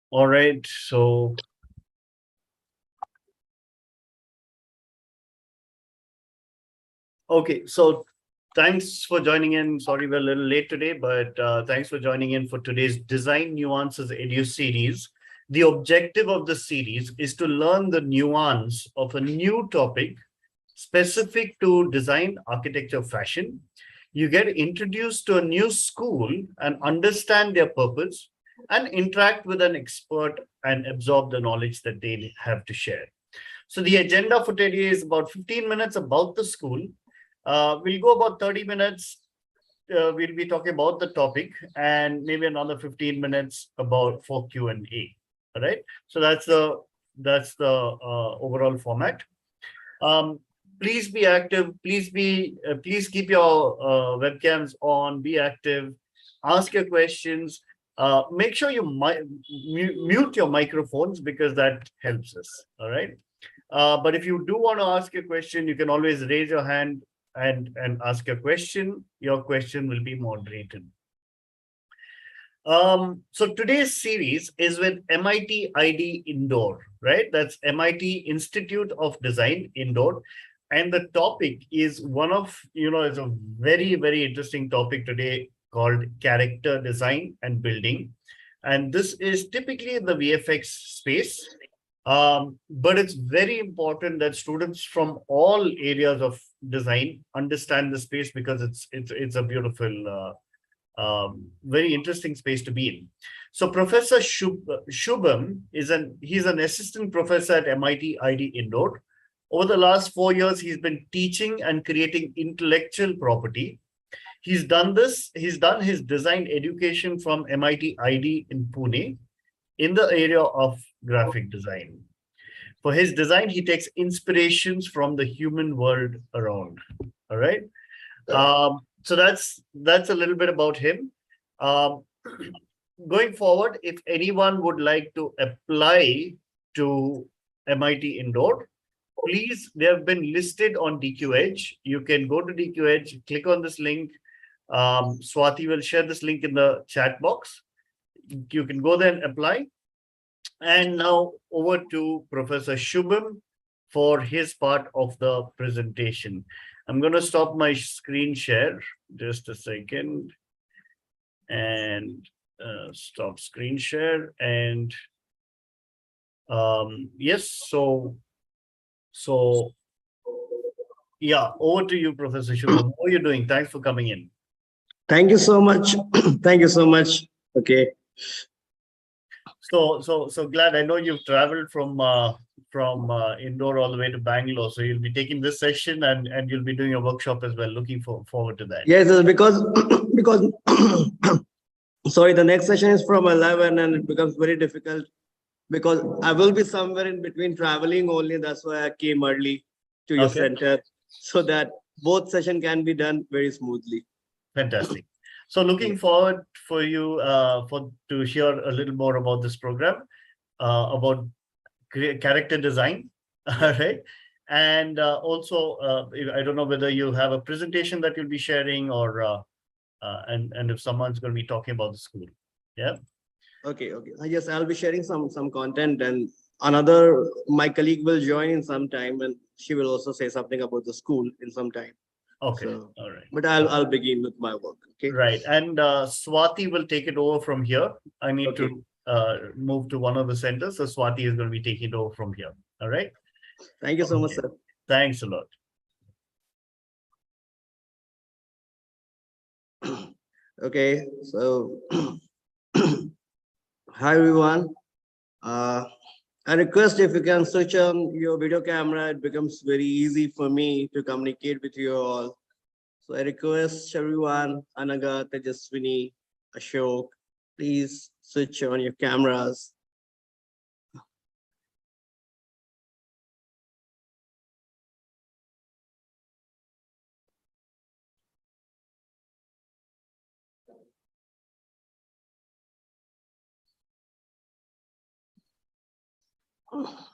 All right. So, okay. So, thanks for joining in. Sorry, we're a little late today, but thanks for joining in for today's Design Nuances Edu Series. The objective of the series is to learn the nuance of a new topic specific to design, architecture, fashion. You get introduced to a new school and understand their purpose and interact with an expert and absorb the knowledge that they have to share. So the agenda for today is about 15 minutes about the school. We'll go about 30 minutes. We'll be talking about the topic and maybe another 15 minutes about for Q&A. All right. So that's the overall format. Um, please be active. Please keep your webcams on. Be active. Ask your questions. Make sure you mute your microphones because that helps us. All right. But if you do want to ask a question, you can always raise your hand and ask a question. Your question will be moderated. So today's series is with MIT ID Indore, right? That's MIT Institute of Design Indore. And the topic is one of, it's a very, very interesting topic today called character design and building. And this is typically in the VFX space. But it's very important that students from all areas of design understand the space because it's a beautiful very interesting space to be in. So Professor Shubham he's an assistant professor at MIT ID Indore. Over the last 4 years, he's been teaching and creating intellectual property. He's done his design education from MIT ID in Pune in the area of graphic design. For his design, he takes inspirations from the human world around. All right. So that's a little bit about him. Um, Going forward, if anyone would like to apply to MIT Indore, please, they have been listed on DQ Edge. You can go to DQ Edge, click on this link. Swati will share this link in the chat box. You can go there and apply. And now over to Professor Shubham for his part of the presentation. I'm going to stop my screen share just a second and stop screen share. And yes, so yeah, over to you, Professor Shubham. How are you doing? Thanks for coming in. Thank you so much. Thank you so much. Okay. So glad. I know you've traveled from Indore all the way to Bangalore. So you'll be taking this session and you'll be doing a workshop as well. Looking forward to that. Yes, because sorry, the next session is from 11 and it becomes very difficult because I will be somewhere in between traveling only. That's why I came early to your center so that both session can be done very smoothly. Fantastic. So looking forward for you to hear a little more about this program, about character design, all right? And also, I don't know whether you have a presentation that you'll be sharing or and if someone's going to be talking about the school. Yeah. Okay. Yes, I'll be sharing some content and my colleague will join in some time and she will also say something about the school in some time. Okay. So, all right. But I'll begin with my work. Okay. Right. And Swati will take it over from here. I need to move to one of the centers. So Swati is going to be taking it over from here. All right. Thank you so much, sir. Thanks a lot. Okay. So hi, everyone. I request if you can switch on your video camera, it becomes very easy for me to communicate with you all. So I request everyone, Anaga, Tejaswini, Ashok, please switch on your cameras.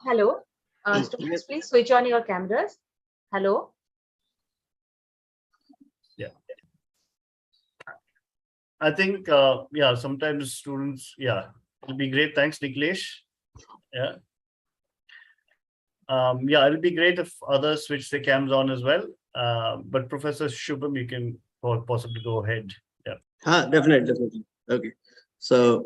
Hello. Students, please switch on your cameras. Hello. Yeah. I think, sometimes students, It'll be great. Thanks, Niklesh. Yeah. Yeah, it'll be great if others switch their cams on as well. But Professor Shubham, you can possibly go ahead. Yeah. Definitely. Okay. So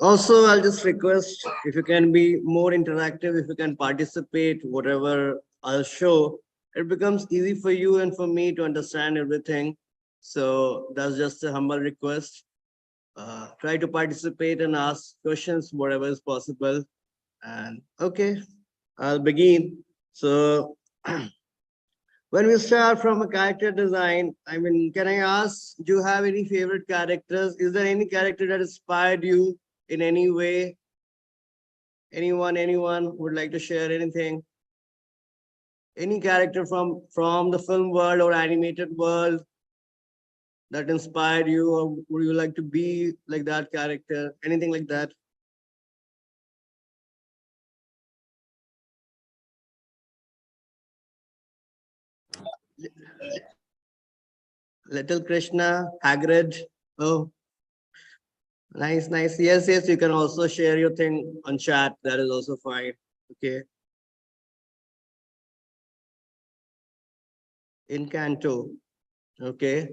also I'll just request if you can be more interactive, if you can participate, whatever I'll show, it becomes easy for you and for me to understand everything. So that's just a humble request. Try to participate and ask questions, whatever is possible. And okay, I'll begin. So when we start from a character design, I mean, can I ask, do you have any favorite characters? Is there any character that inspired you in any way? Anyone would like to share anything? Any character from the film world or animated world that inspired you, or would you like to be like that character? Anything like that? Little Krishna, Hagrid. Oh, nice. Yes, you can also share your thing on chat. That is also fine. Okay. Encanto. Okay.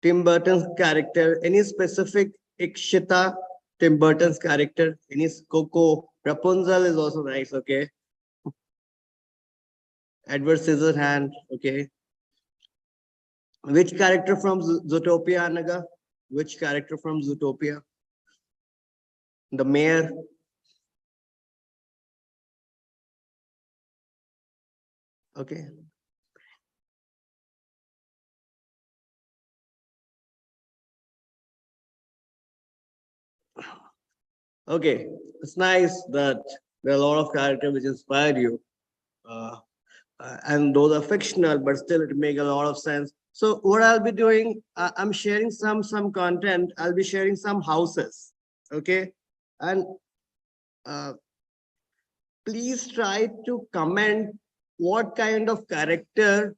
Tim Burton's character. Any specific Ikshita? Tim Burton's character. Any Coco? Rapunzel is also nice. Okay. Edward Scissorhand. Okay. Which character from Zootopia, Anaga? Which character from Zootopia? The mayor. Okay. Okay. It's nice that there are a lot of characters which inspired you. And those are fictional, but still it make a lot of sense. So what I'll be doing, I'm sharing some content. I'll be sharing some houses. Okay. And please try to comment what kind of character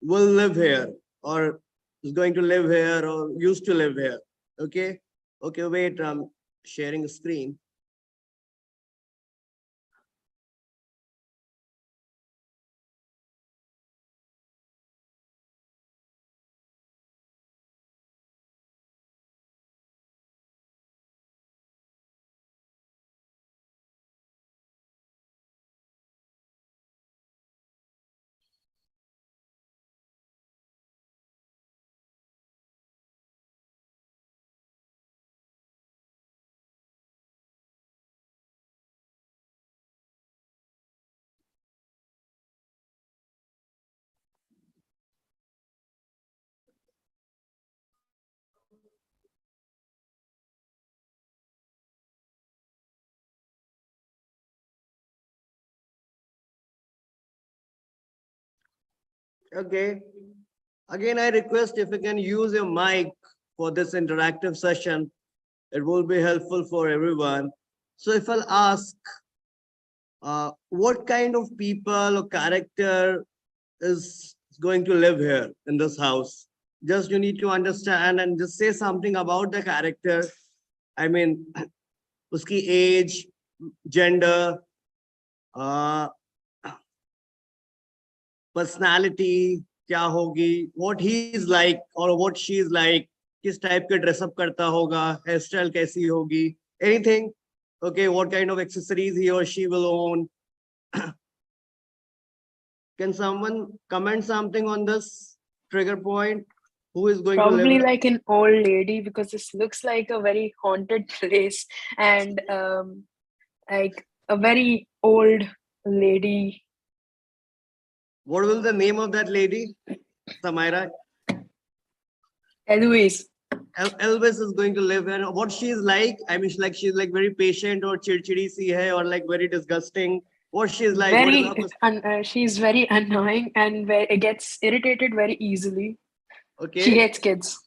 will live here or is going to live here or used to live here. Okay. Okay, wait, I'm sharing the screen. Okay. Again, I request if you can use your mic for this interactive session, it will be helpful for everyone. So if I'll ask, what kind of people or character is going to live here in this house? Just you need to understand and just say something about the character. I mean, uski age, gender, uh, personality, क्या होगी, what he is like or what she is like, किस type के dress up करता होगा, hairstyle कैसी होगी, anything. Okay, what kind of accessories he or she will own. Can someone comment something on this trigger point? Who is going to live Probably here? like an old lady, because this looks like a very haunted place, and like a very old lady. What will the name of that lady? Samaira. Eloise. Elvis is going to live here. What she is like? I mean, she's like very patient or chirchiri si hai or like very disgusting. What she is like? What is her She's very annoying and gets irritated very easily. Okay. She hates kids.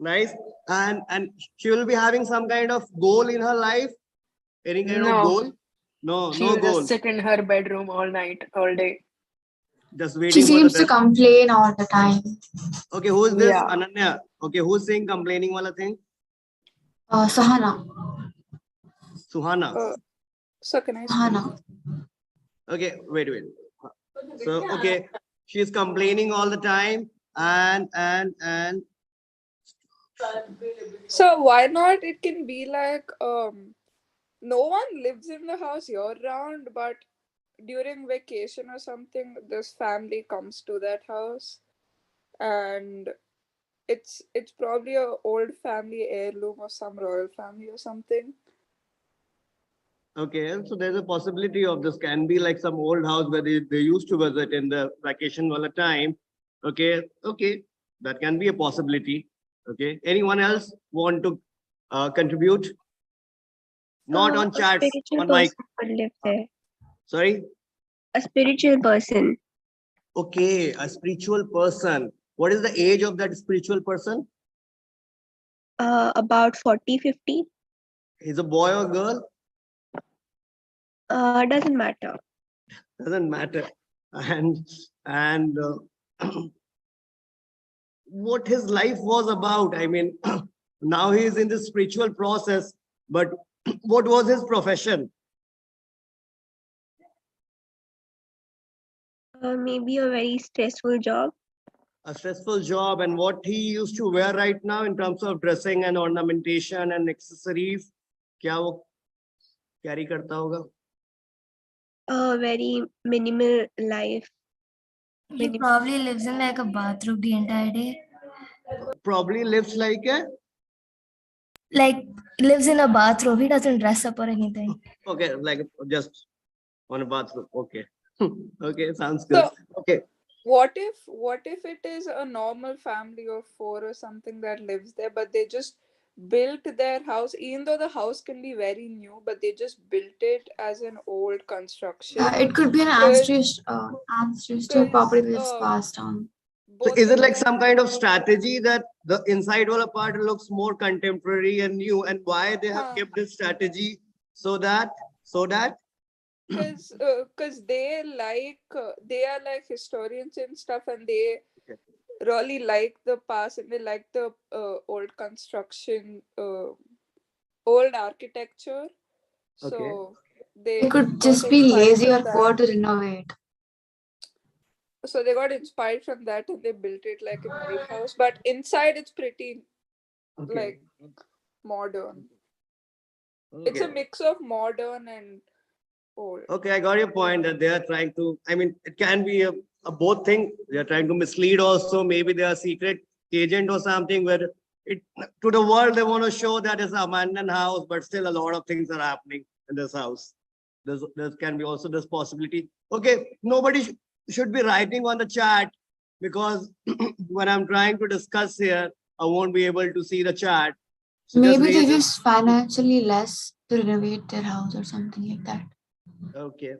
Nice. And she will be having some kind of goal in her life. Any kind of goal? No, She no will goal. just sit in her bedroom all night, all day. Just She waiting for seems the to complain all the time. Okay, who is this? Yeah. Ananya. Okay, who's saying complaining wala thing? Sahana. Suhana. So can I speak? Sahana. Okay, wait. So okay, she's complaining all the time, and So why not? It can be like no one lives in the house year round, but during vacation or something, this family comes to that house, and it's probably a old family heirloom or some royal family or something. okay, so there's a possibility of this can be like some old house where they used to visit in the vacation wala time. Okay, that can be a possibility. Okay, anyone else want to contribute? Not on A chats, spiritual on mic. person could live there. Sorry. A spiritual person. Okay, a spiritual person. What is the age of that spiritual person? About 40, 50. He's a boy or girl? Doesn't matter. Doesn't matter. And what his life was about. I mean, now he is in this spiritual process, but what was his profession? Maybe a very stressful job. A stressful job, and what he used to wear right now in terms of dressing and ornamentation and accessories. क्या वो carry करता होगा? A very minimal life. He probably lives in like a bathroom the entire day. Probably lives like a. Like lives in a bathroom. He doesn't dress up or anything. Okay, like just on a bathroom. Okay. Okay, sounds good. So Okay. what if it is a normal family of four or something that lives there, but they just built their house, even though the house can be very new, but they just built it as an old construction. It could be an ancestral property that's passed on. So Both is the it like things. some kind of strategy that the inside wall part looks more contemporary and new, and why they have kept this strategy so that Because they are like historians and stuff, and they really like the past, and they like the old construction, old architecture. So They they could got just be inspired lazy from or poor that. to renovate. So they got inspired from that, and they built it like an old house, but inside it's pretty like modern. It's a mix of modern and old. Okay, I got your point that they are trying to, I mean, it can be a both thing. They are trying to mislead also. Maybe they are secret agent or something where it to the world they want to show that it's an abandoned house, but still a lot of things are happening in this house. There can be also this possibility. Okay, nobody should be writing on the chat because when I'm trying to discuss here, I won't be able to see the chat. So Maybe they're raise just financially less to renovate their house or something like that. Okay.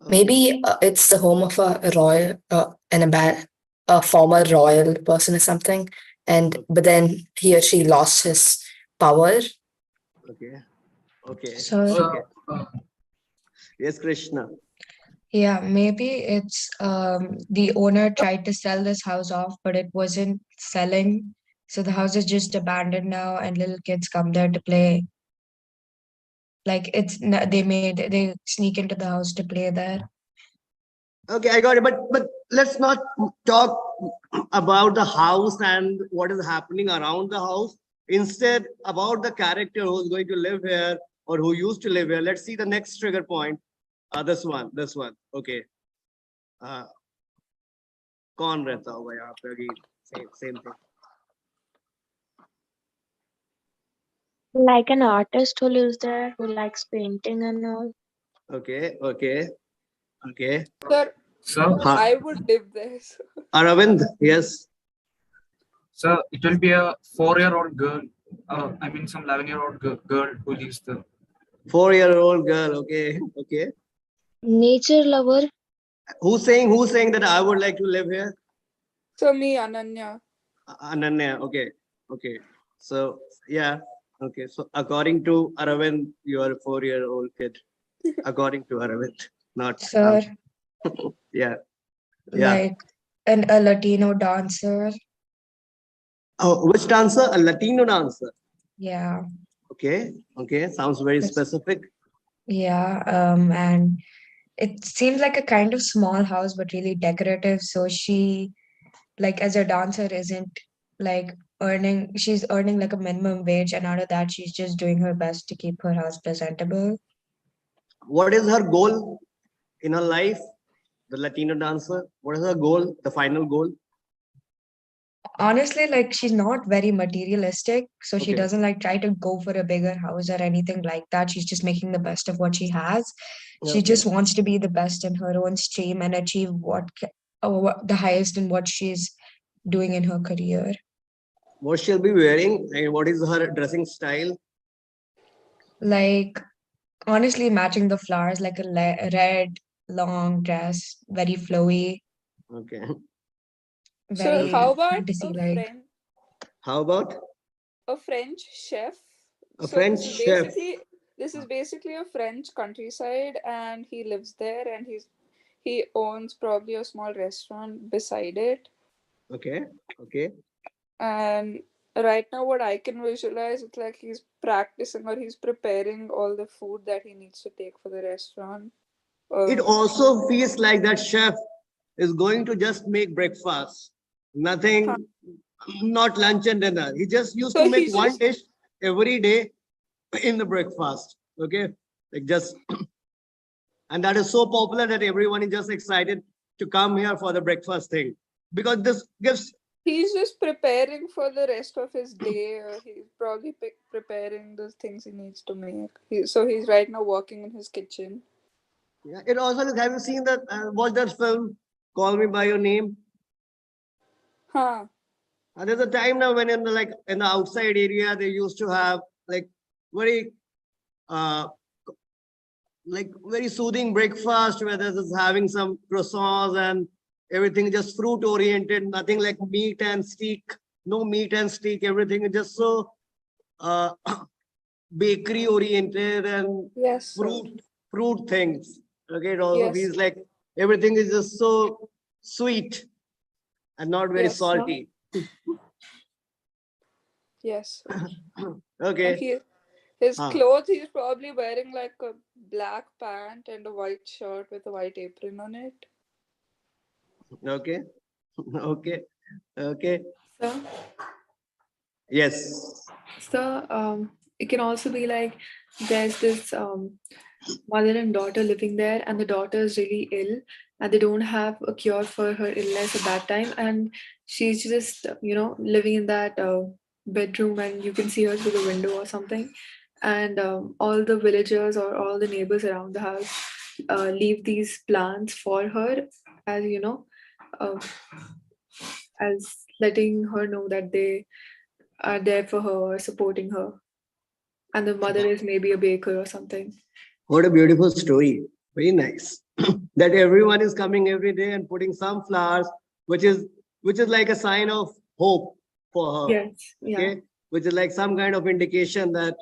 Maybe it's the home of a royal, a former royal person or something, but then he or she lost his power. Okay. So, Yes, Krishna. yeah, maybe it's the owner tried to sell this house off, but it wasn't selling. So the house is just abandoned now, and little kids come there to play. Like they sneak into the house to play there. Okay, I got it. But let's not talk about the house and what is happening around the house. Instead, about the character who's going to live here or who used to live here. Let's see the next trigger point. This one. Okay. कौन रहता होगा यहाँ पे again? Same thing. Like an artist who lives there, who likes painting and all. Okay. Sir, I would live there. Aravind, yes. So it will be a 4-year-old girl. I mean, some 11-year-old girl who lives there. 4-year-old girl. Okay. Nature lover. Who's saying that I would like to live here? So me, Ananya. Ananya. Okay. So yeah. Okay. So according to Aravind, you are a 4-year-old kid. According to Aravind, not Sir. yeah. Yeah. Like a Latino dancer. Oh, which dancer? A Latino dancer. Yeah. Okay. Okay. Sounds very specific. Yeah. And it seems like a kind of small house, but really decorative. So she, like, as a dancer, isn't like she's earning like a minimum wage, and out of that, she's just doing her best to keep her house presentable. What is her goal in her life? The Latino dancer. What is her goal? The final goal? Honestly, like, she's not very materialistic, so she Okay. doesn't like try to go for a bigger house or anything like that. She's just making the best of what she has. She Okay. just wants to be the best in her own stream and achieve the highest in what she's doing in her career. What she'll be wearing and what is her dressing style? Like, honestly, matching the flowers, like a red long dress, very flowy, Okay. So very how about fantasy like. How about a French chef? a So French chef? this is basically a French countryside, and he lives there, and he owns probably a small restaurant beside it. Okay. Okay. And right now, what I can visualize, it's like he's practicing or he's preparing all the food that he needs to take for the restaurant. It also feels like that chef is going to just make breakfast, nothing, not lunch and dinner. He just used So to make he's one just- dish every day in the breakfast. Okay. Like just, and that is so popular that everyone is just excited to come here for the breakfast thing because this gives. He's just preparing for the rest of his day. He's probably preparing the things he needs to make. So he's right now working in his kitchen. Yeah, it also looks, have you seen that, watch that film, Call Me By Your Name? Huh. There's a time now when in the, like, in the outside area, they used to have like very, like very soothing breakfast where there's having some croissants and everything just fruit oriented, nothing like meat and steak, no meat and steak, everything is just so bakery oriented and yes, fruit things. Okay, it also Yes. feels like everything is just so sweet and not very Yes. salty. Yes. Okay. And his Huh. clothes, he's probably wearing like a black pant and a white shirt with a white apron on it. Okay. Okay. Okay. So, Yes. so it can also be like there's this mother and daughter living there, and the daughter is really ill, and they don't have a cure for her illness at that time, and she's just living in that bedroom, and you can see her through the window or something, and all the villagers or all the neighbors around the house leave these plants for her, as uh, as letting her know that they are there for her or supporting her. And the mother is maybe a baker or something. What a beautiful story. Very nice. That everyone is coming every day and putting some flowers, which is like a sign of hope for her. Yes. Yeah. Okay. Which is like some kind of indication that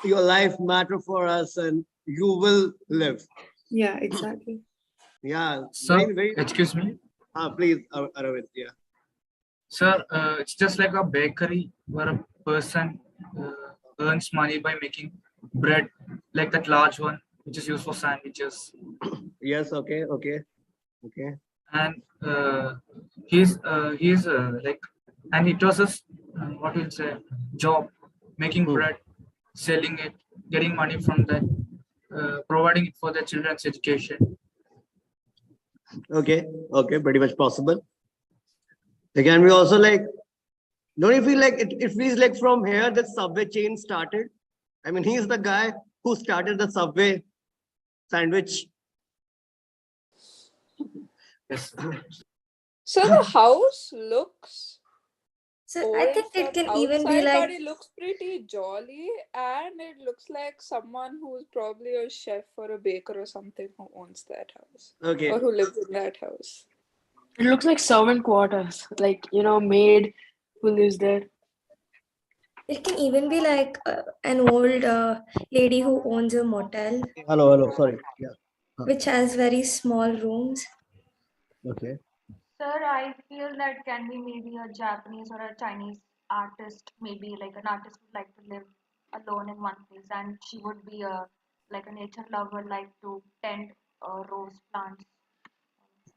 your life matter for us and you will live. Yeah, exactly. Yeah. So, very, excuse me. Please, Aravind. Yeah. Sir, it's just like a bakery where a person earns money by making bread, like that large one, which is used for sandwiches. Yes. Okay. Okay. Okay. And he's like, and it was his what we'll say job, making bread, selling it, getting money from that, providing it for their children's education. Okay. Okay. Pretty much possible. Can we also like, don't you feel like it feels like from here the Subway chain started? I mean, he's the guy who started the Subway sandwich. Yes. So the house looks So old I think it from can even be outside, like, but it looks pretty jolly, and it looks like someone who's probably a chef or a baker or something who owns that house. Okay. Or who lives in that house. It looks like servant quarters, like, maid who lives there. it can even be like an old lady who owns a motel, Hello. Sorry. Yeah. which has very small rooms. Okay. Sir, I feel that can be maybe a Japanese or a Chinese artist, maybe like an artist would like to live alone in one place, and she would be a like a nature lover, like to tend rose plants.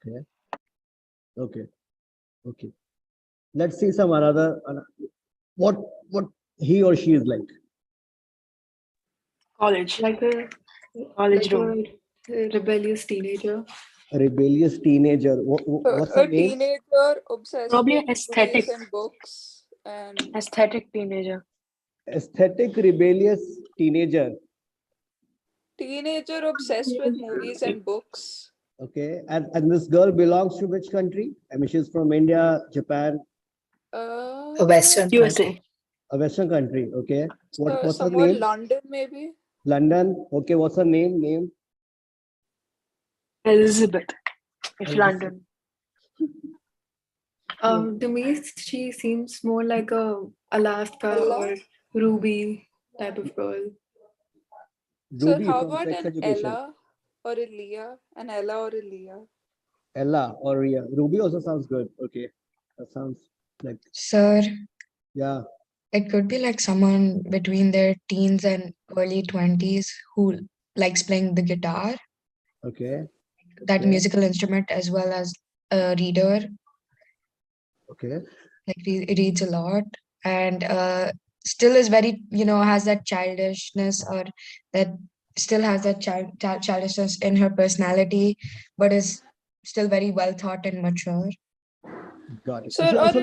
Okay. Okay. Okay. Let's see some another. What what he or she is like. College, Like a college room. rebellious teenager. A rebellious teenager. What's her A name? teenager obsessed Probably with an aesthetic, movies and books, and aesthetic teenager. Aesthetic rebellious teenager. teenager obsessed with movies and books. Okay. And this girl belongs to which country? I mean, she's from India, Japan, A Western country. USA. a Western country. Okay. What's her Somewhat name? London, maybe. London. Okay. What's her name? Elizabeth. It's Elizabeth. London. To me, she seems more like a Alaska Ella? or Ruby type of girl. So Ruby how from about Sex an Education. Ella or a Leah? An Ella or a Leah? Ella or Ria. Ruby also sounds good. Okay. That sounds like, Sir, yeah. it could be like someone between their teens and early 20s who likes playing the guitar, Okay. that Okay. musical instrument, as well as a reader, Okay. like reads a lot, and still is very, has that childishness, or that still has that childishness in her personality, but is still very well thought and mature. Got it. So, And she or also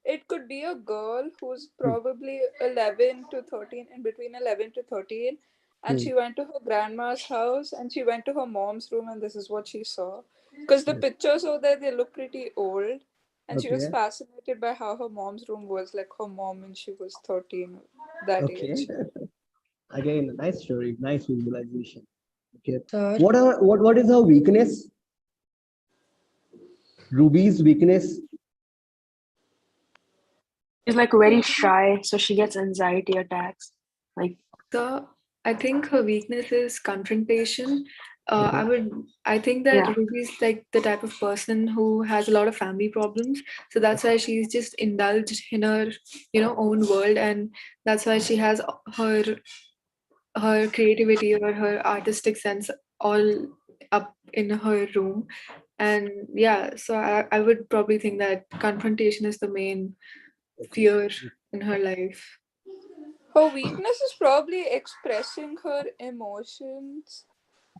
it could be a girl who's probably 11 to 13, in between 11 to 13, and she went to her grandma's house and she went to her mom's room, and this is what she saw. Because the pictures over there, they look pretty old, and she was Okay. fascinated by how her mom's room was, like her mom when she was 13, that Okay. age. Again, nice story, nice visualization. Okay. Sir, What is her weakness? Ruby's weakness? She's like very shy, so she gets anxiety attacks. Like, So I think her weakness is confrontation. I think that yeah. Ruby's like the type of person who has a lot of family problems. So that's why she's just indulged in her, own world, and that's why she has her creativity or her artistic sense all up in her room. And yeah, so I would probably think that confrontation is the main fear in her life. Her weakness is probably expressing her emotions,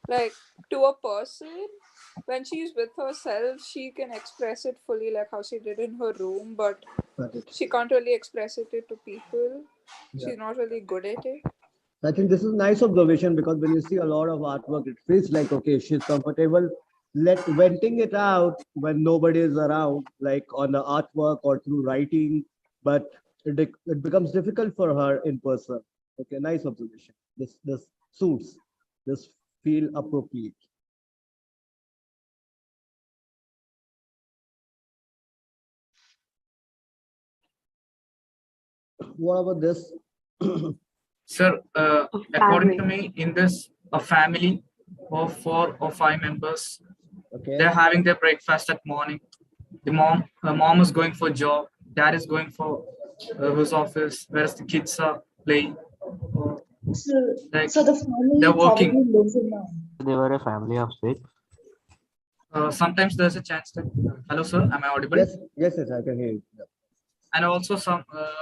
like to a person. When she's with herself, she can express it fully, like how she did in her room, but Got it. she can't really express it to people. Yeah. She's not really good at it. I think this is nice observation, because when you see a lot of artwork, it feels like, okay, she's comfortable venting it out when nobody is around, like on the artwork or through writing, but it becomes difficult for her in person. Okay, nice observation. This suits. This feel appropriate. What about this? Sir, according to me, in this, a family of 4 or 5 members, Okay. they're having their breakfast at morning. Her mom is going for job, dad is going for his office, whereas the kids are playing. Like, So the family they're working. probably lives in a. They were a family of 6. Sometimes there's a chance that, hello sir, am I audible? Yes, I can hear you. Yeah. And also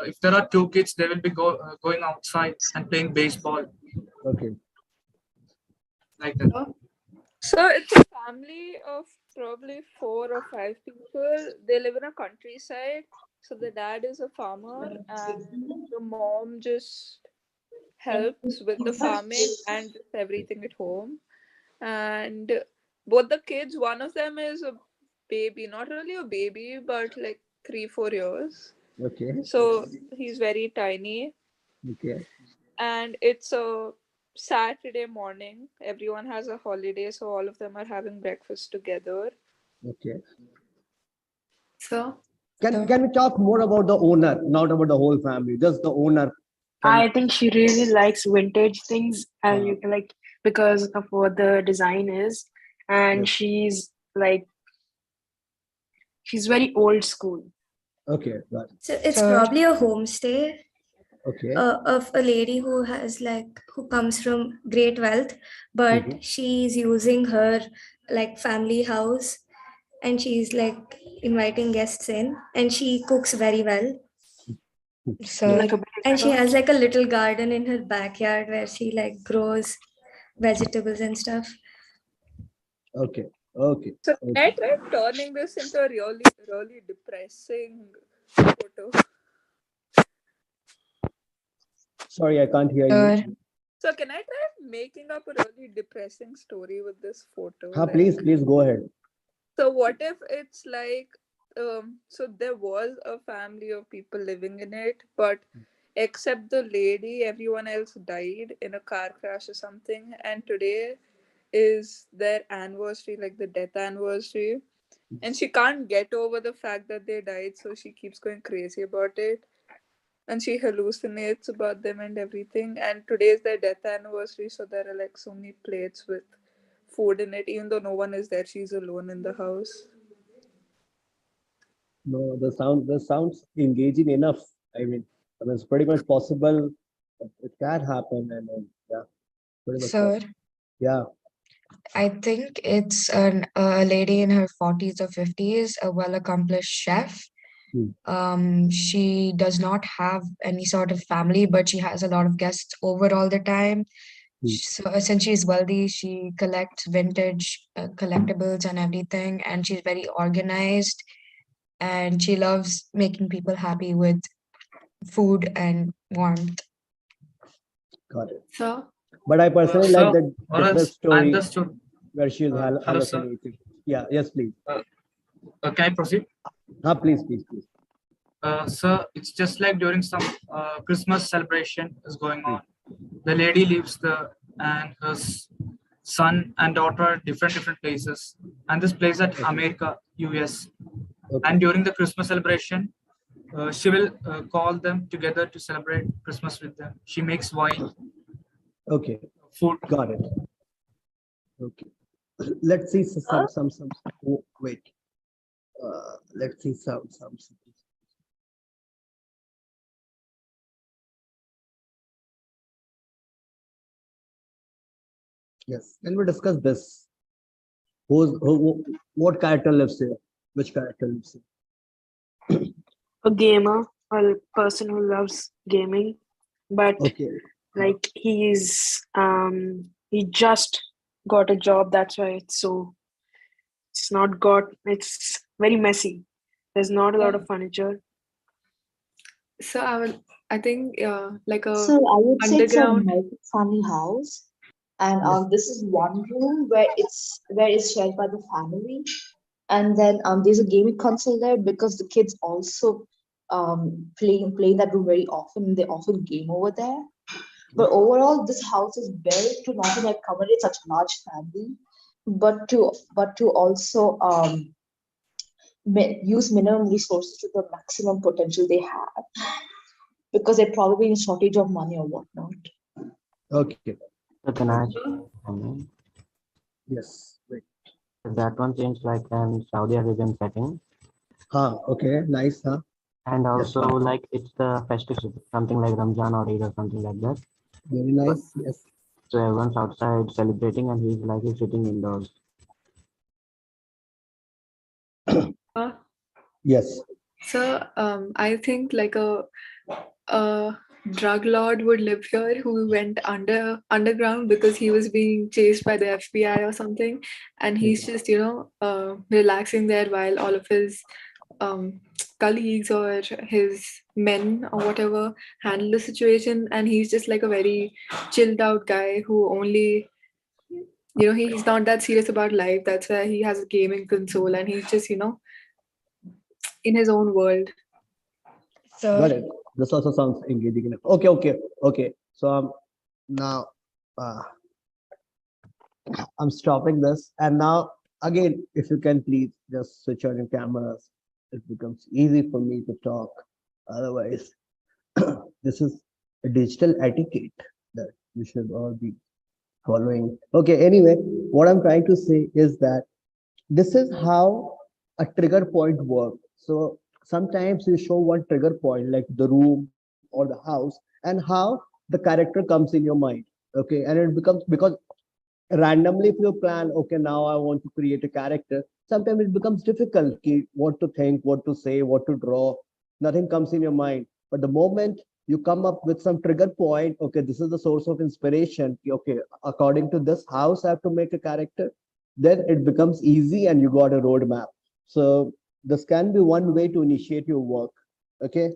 if there are 2 kids, they will be going outside and playing baseball. Okay. Like that. So it's a family of probably 4 or 5 people. They live in a countryside. So the dad is a farmer and the mom just helps with the farming and just everything at home. And both the kids, one of them is a baby, not really a baby, but like 3-4 years. Okay. So he's very tiny. Okay. And it's a Saturday morning. Everyone has a holiday, so all of them are having breakfast together. Okay. So can we talk more about the owner, not about the whole family, just the owner? I think she really likes vintage things, and you can like, because of what the design is, and she's like She's very old school. Okay, got it. So it's Sir. probably a homestay Okay. of a lady who has who comes from great wealth, but she's using her family house, and she's inviting guests in, and she cooks very well. Sir. Like a And she baker. has a little garden in her backyard where she grows vegetables and stuff. Okay. Okay. So can I try turning this into a really depressing photo? Sorry, I can't hear you. So can I try making up a really depressing story with this photo? Please go ahead. So what if it's so there was a family of people living in it, but except the lady, everyone else died in a car crash or something, and today is their anniversary, like the death anniversary, and she can't get over the fact that they died, so she keeps going crazy about it, and she hallucinates about them and everything, and today is their death anniversary, so there are so many plates with food in it, even though no one is there, she's alone in the house. No, the sounds engaging enough. I mean, it's pretty much possible. It can happen, and yeah, pretty much Sir. possible. Yeah. I think it's a lady in her 40s or 50s, a well-accomplished chef. She does not have any sort of family, but she has a lot of guests over all the time. So since she's wealthy, she collects vintage collectibles and everything, and she's very organized, and she loves making people happy with food and warmth. Got it. So, but I personally like that depressed story Understood. where she's Hello, sir. hallucinating. Yeah. Yes, please. Can I proceed? Please. Sir, it's just like during some Christmas celebration is going on. The lady lives and her son and daughter are different places, and this place at America, US. And during the Christmas celebration, she will call them together to celebrate Christmas with them. She makes wine. Okay. Food. Got it. Okay. Let's see some. Oh, wait. Let's see some. Yes. Can we discuss this? What character lives here? Which character lives here? A gamer, a person who loves gaming, but he just got a job, that's why it's very messy. There's not a lot of furniture. So I think like a So I would say it's a underground. multi-family house, and this is one room where it's shared by the family, and then there's a gaming console there because the kids also play in that room very often. They often game over there. But overall, this house is built to not only accommodate such a large family, but to also use minimum resources to the maximum potential they have, because they're probably in shortage of money or whatnot. Okay. So can I? Yes. Wait. That one seems like an Saudi Arabian setting. Okay. Nice. And also like it's the festive season, something like Ramzan or Eid or something like that. Very nice. Yes. So everyone's outside celebrating, and he's sitting indoors. Yes. So I think like a drug lord would live here who went underground because he was being chased by the FBI or something, and he's just relaxing there while all of his colleagues or his men or whatever handle the situation, and he's just like a very chilled out guy who only he's not that serious about life. That's why he has a gaming console and he's just in his own world. Got it. This also sounds engaging enough. Okay. So now I'm stopping this, and now again, if you can please just switch on your cameras, it becomes easy for me to talk. Otherwise, this is a digital etiquette that we should all be following. Okay. Anyway, what I'm trying to say is that this is how a trigger point work. So sometimes you show one trigger point like the room or the house and how the character comes in your mind. Okay, and it becomes because randomly if you plan, okay, now I want to create a character, sometimes it becomes difficult what to think, what to say, what to draw. Nothing comes in your mind, but the moment you come up with some trigger point, okay, this is the source of inspiration, okay, according to this house I have to make a character, then it becomes easy and you got a roadmap. So this can be one way to initiate your work. Okay,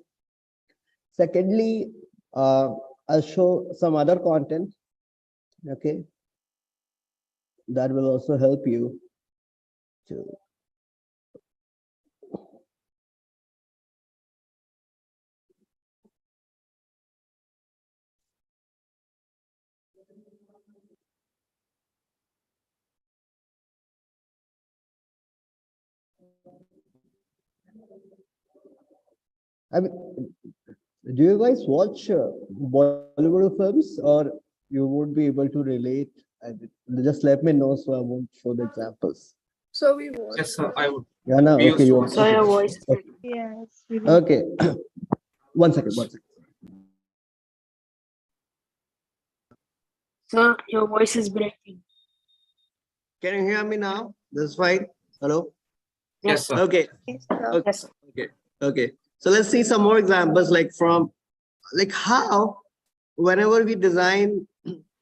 secondly, I'll show some other content. Okay, that will also help you to. I mean, do you guys watch Bollywood films, or you would be able to relate? Just let me know so I won't show the examples. So we Yes, watched sir, it. I would. Yeah, no, We okay, used to you watch. So okay. your voice is Okay. Yes, we do. Okay. One second, one second. Sir, your voice is breaking. Can you hear me now? This is fine. Hello. Yes, sir. Okay. Yes, sir. Okay. Yes, sir. Okay. Okay. So let's see some more examples, like from like how whenever we design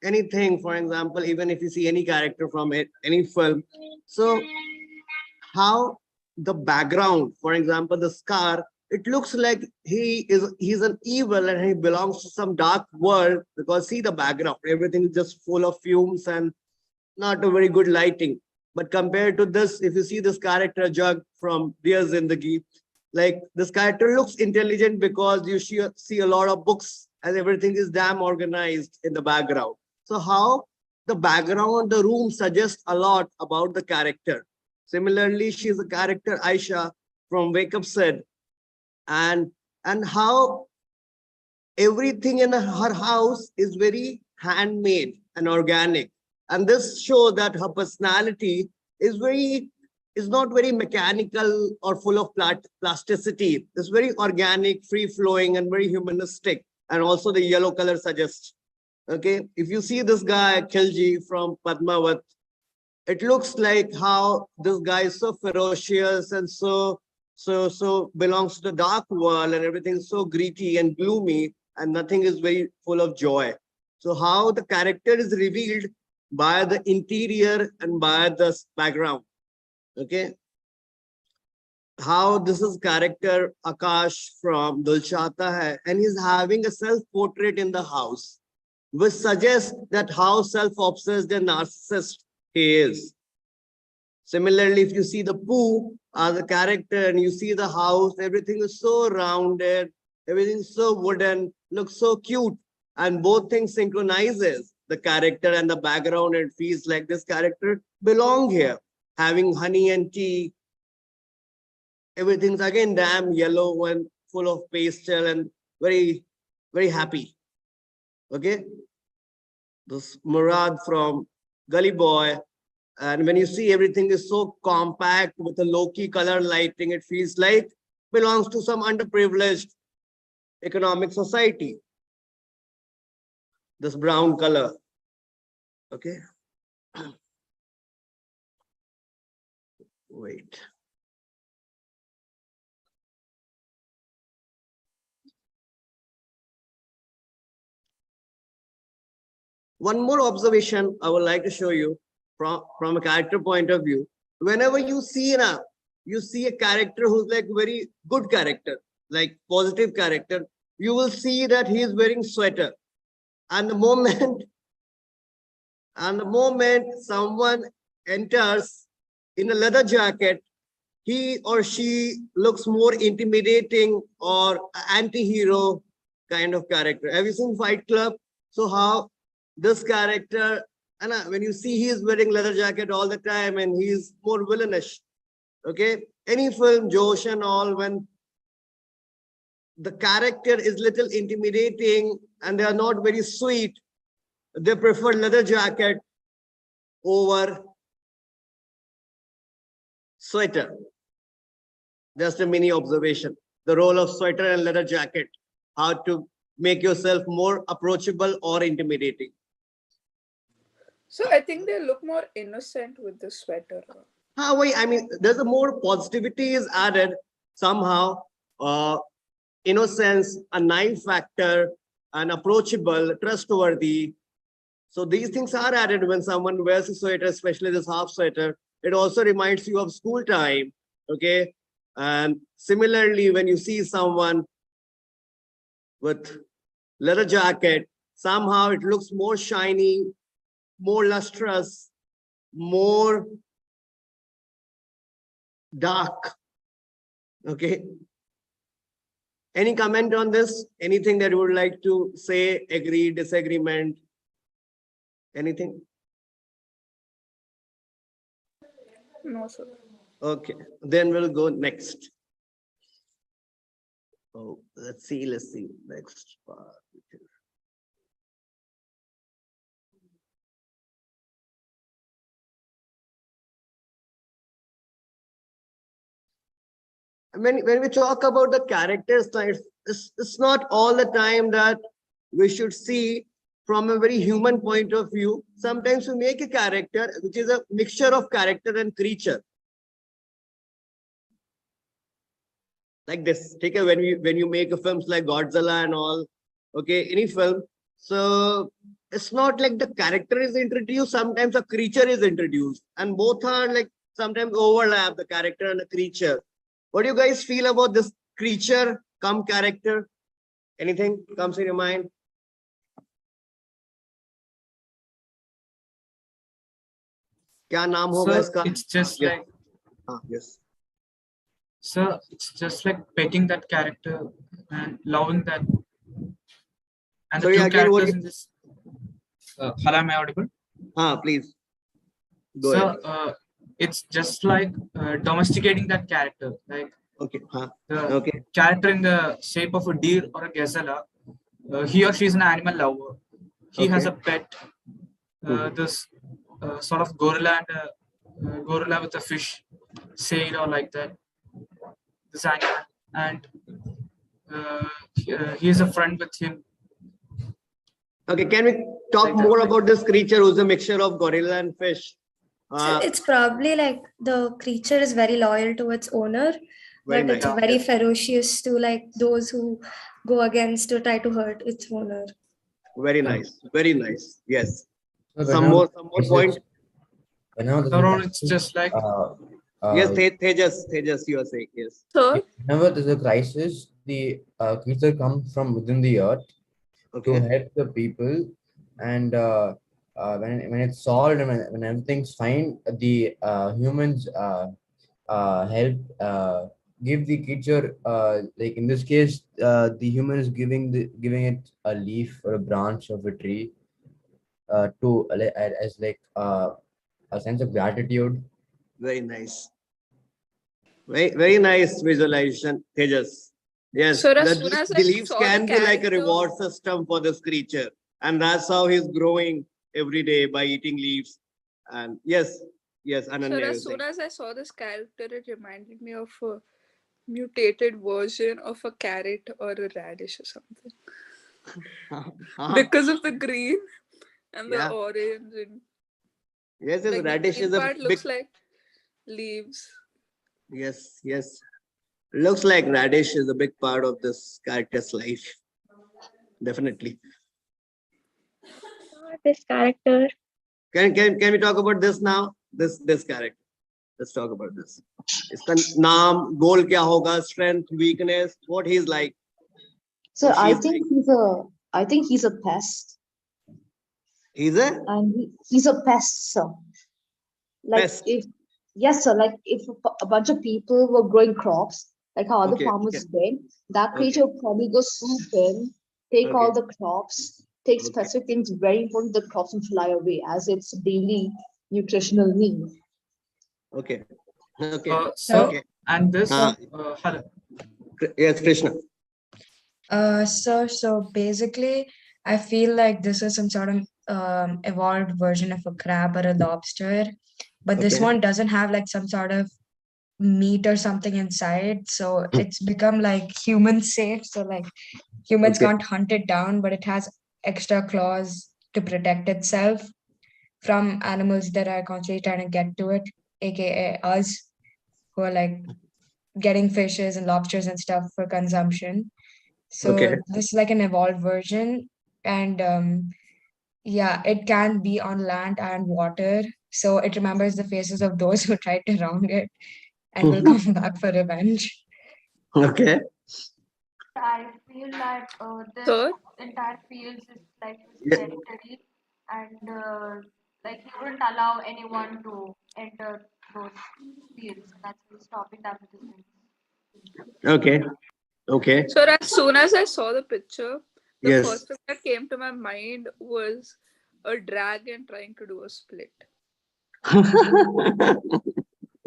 anything, for example, even if you see any character from it, any film, so how the background, for example, the scar, it looks like he's an evil and he belongs to some dark world, because see the background, everything is just full of fumes and not a very good lighting. But compared to this, if you see this character Jug from Dear Zindagi, like this character looks intelligent because you see a lot of books and everything is damn organized in the background. So how the background, the room suggests a lot about the character. Similarly, she's a character Aisha from Wake Up Said, and how everything in her house is very handmade and organic. And this shows that her personality is not very mechanical or full of plasticity. It's very organic, free flowing, and very humanistic. And also the yellow color suggests. Okay, if you see this guy Khilji from Padmavat, it looks like how this guy is so ferocious and so belongs to the dark world, and everything is so gritty and gloomy, and nothing is very full of joy. So how the character is revealed by the interior and by the background. Okay, how this is character Akash from Dul Chahta Hai, and he's having a self-portrait in the house, which suggests that how self-obsessed and narcissist he is. Similarly, if you see the Pooh as a character and you see the house, everything is so rounded, everything is so wooden, looks so cute, and both things synchronizes the character and the background. It feels like this character belong here, having honey and tea. Everything's again damn yellow and full of pastel and very, very happy. Okay, this Murad from Gully Boy. And when you see everything is so compact with a low-key color lighting, it feels like belongs to some underprivileged economic society. This brown color. Okay. Wait. One more observation I would like to show you from a character point of view. Whenever you see a character who's like very good character, like positive character, you will see that he is wearing sweater. And the moment someone enters in a leather jacket, he or she looks more intimidating or anti-hero kind of character. Have you seen Fight Club? So how this character, and when you see he is wearing leather jacket all the time and he is more villainish. Okay, any film, Josh and all, when the character is little intimidating and they are not very sweet, they prefer leather jacket over sweater. Just a mini observation. The role of sweater and leather jacket. How to make yourself more approachable or intimidating. So I think they look more innocent with the sweater. I mean, there's a more positivity is added somehow. Innocence, a naive factor, and approachable, trustworthy. So these things are added when someone wears a sweater, especially this half sweater. It also reminds you of school time. Okay. And similarly, when you see someone with leather jacket, somehow it looks more shiny, more lustrous, more dark. Okay. Any comment on this? Anything that you would like to say, agree, disagreement? Anything? No, sir. Okay, then we'll go next. Oh, let's see next part. When we talk about the character styles, it's not all the time that we should see from a very human point of view. Sometimes we make a character which is a mixture of character and creature. Like this. Take a when you make a films like Godzilla and all, okay, any film. So it's not like the character is introduced, sometimes a creature is introduced, and both are like sometimes overlap, the character and the creature. What do you guys feel about this creature come character? Anything comes in your mind? क्या नाम होगा इसका? It's just like yes. So it's just like petting that character and loving that. And Sorry, the two again, characters in this. Hello, am I audible? Please. Go so ahead. It's just like domesticating that character, like okay. The character in the shape of a deer or a gazelle. He or she is an animal lover. He has a pet. This sort of gorilla and gorilla with a fish, say it or like that. This animal, and he is a friend with him. Okay, can we talk more about this creature who's a mixture of gorilla and fish? So it's probably like the creature is very loyal to its owner, but nice. it's very ferocious to like those who go against to try to hurt its owner. Very nice. Very nice. Yes. So some more points. Whenever it's just like yes, Tejas, you are saying yes. So whenever there's a crisis, the creature comes from within the earth to help the people, and when it's solved and when everything's fine, the humans help give the creature like in this case the human is giving it a leaf or a branch of a tree to as like a sense of gratitude. Very nice. Very nice visualization, Tejas. Yes, so as soon as the I leaves saw can the be like a character- reward system for this creature, and that's how he's growing every day by eating leaves. And yes, Ananya. So as soon as I saw this character, it reminded me of a mutated version of a carrot or a radish or something. Because of the green and the orange and yes, like radish the green is a part big. looks like leaves. Yes. Looks like radish is a big part of this character's life. Definitely. This character. Can we talk about this now? This character. Let's talk about this. Iska naam, goal kya hoga, strength, weakness, what he's like. So I think he's a pest. He's a? And he's a pest, sir. Like pest. Yes, sir. Like if a bunch of people were growing crops, like how other farmers did, that creature would probably go swoop in, take all the crops, take specific things very important to the crops and fly away as its daily nutritional need. Okay. And this hello. Yes, Krishna. So basically, I feel like this is some sort of evolved version of a crab or a lobster, but this one doesn't have like some sort of meat or something inside. So it's become like human safe. So like humans can't hunt it down, but it has extra claws to protect itself from animals that are constantly trying to get to it, aka us, who are like getting fishes and lobsters and stuff for consumption. So this is like an evolved version, and yeah, it can be on land and water. So it remembers the faces of those who tried to wrong it and will come back for revenge. Okay. I feel that this Sir? entire field is like his Yeah. territory, and like he wouldn't allow anyone to enter those fields. That's why he's stopping that with his wings. Okay. Okay. So as soon as I saw the picture, the Yes. first thing that came to my mind was a dragon trying to do a split.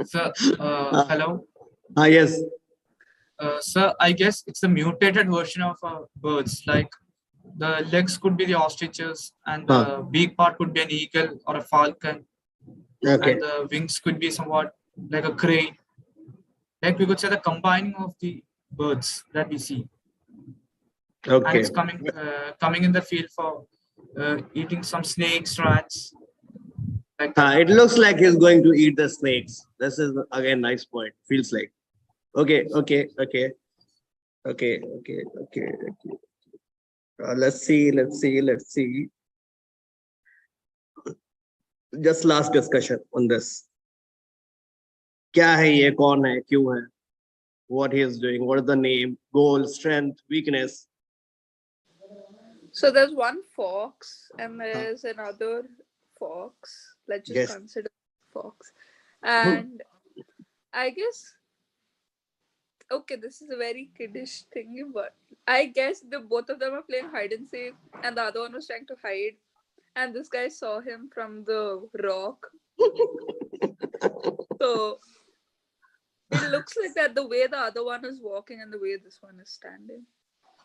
So, hello. Yes. Sir, I guess it's a mutated version of birds. Like the legs could be the ostriches, and the beak part could be an eagle or a falcon, Okay. and the wings could be somewhat like a crane. Like we could say the combining of the birds that we see, and Okay. it's coming in the field for eating some snakes, rats, like that. It looks like he's going to eat the snakes. This is again nice point. Feels like. Okay. Okay. Okay. Okay. Okay. Okay. Okay. Let's see. Let's see. Let's see. Just last discussion on this. क्या है ये कौन है क्यों है what he is doing what is the name goal strength weakness. So there's one fox and there's another fox. Let's just Yes. consider fox. And I guess, okay, this is a very kiddish thing, but I guess the both of them are playing hide and seek, and the other one was trying to hide, and this guy saw him from the rock. So it looks like that the way the other one is walking and the way this one is standing.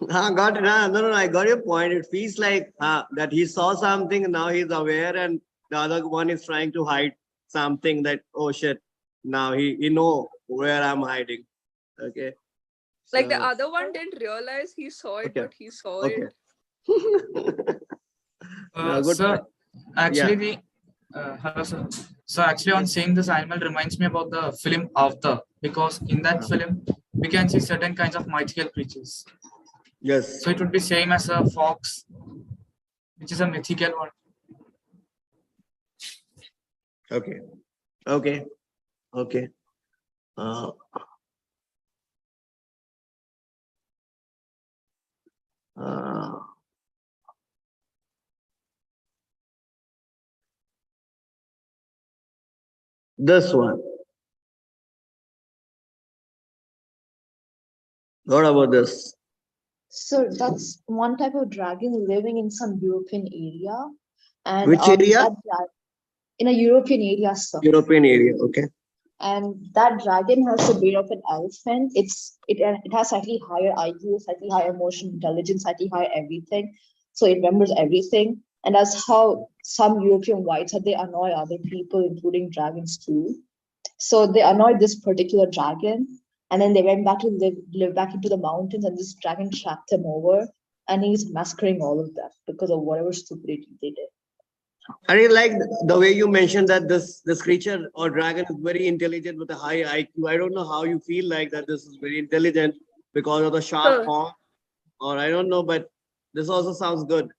Got it. No, I got your point. It feels like that he saw something and now he's aware, and the other one is trying to hide something that, oh shit, now he know where I'm hiding. Okay. Like the other one didn't realize he saw it, but he saw it. Good Sir, point. actually, hello, sir. So actually, on seeing this animal reminds me about the film Avatar, because in that film we can see certain kinds of mythical creatures. Yes. So it would be same as a fox, which is a mythical one. Okay. Okay. Okay. This one. What about this? So that's one type of dragon living in some European area. And Which area? In a European area, sir. European area. Okay. And that dragon has the brain of an elephant. It has slightly higher IQ, slightly higher emotional intelligence, slightly higher everything. So it remembers everything. And that's how some European whites they annoy other people, including dragons too. So they annoyed this particular dragon, and then they went back to live back into the mountains, and this dragon tracked them over, and he's massacring all of them because of whatever stupidity they did. I really like the way you mentioned that this creature or dragon is very intelligent with a high IQ. I don't know how you feel like that this is very intelligent because of the sharp horn, or I don't know, but this also sounds good.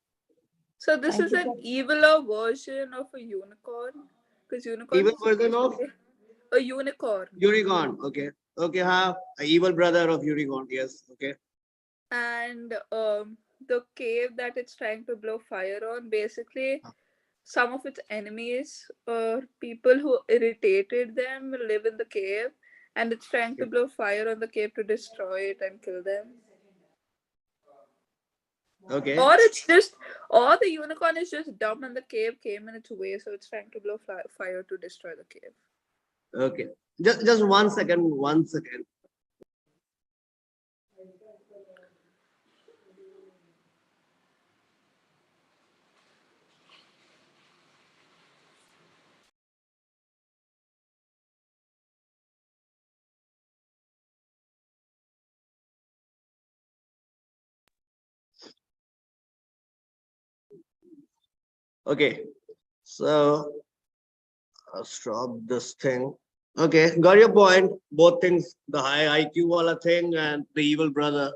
So this is an eviler version of a unicorn, because unicorn. Evil version of a unicorn. Unicorn. Okay. Okay. A evil brother of unicorn. Yes. Okay. And the cave that it's trying to blow fire on, basically some of its enemies or people who irritated them live in the cave, and it's trying to blow fire on the cave to destroy it and kill them. Okay. Or the unicorn is just dumb and the cave came in its way, so it's trying to blow fire to destroy the cave. Okay. Just 1 second. 1 second. Okay, so I'll stop this thing. Okay, got your point. Both things, the high IQ wala thing and the evil brother.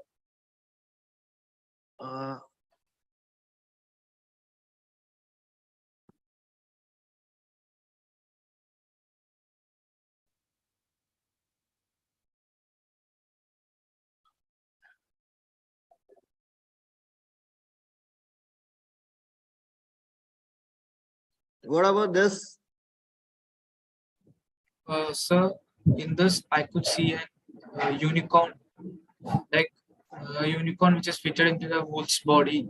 What about this? Sir, in this I could see a unicorn, like a unicorn which is fitted into the wolf's body,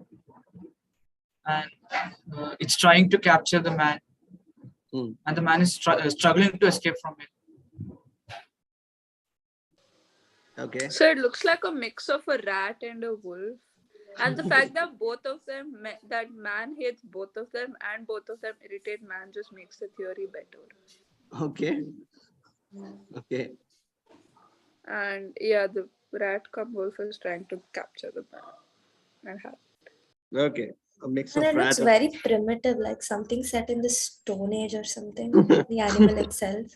and it's trying to capture the man, and the man is struggling to escape from it. Okay. So it looks like a mix of a rat and a wolf. And the fact that both of them, that man hates both of them and both of them irritate man just makes the theory better. Okay. Okay. And yeah, the rat cum wolf is trying to capture the man and have it. Okay. A mix And of it looks rat. very primitive, like something set in the Stone Age or something. The animal itself.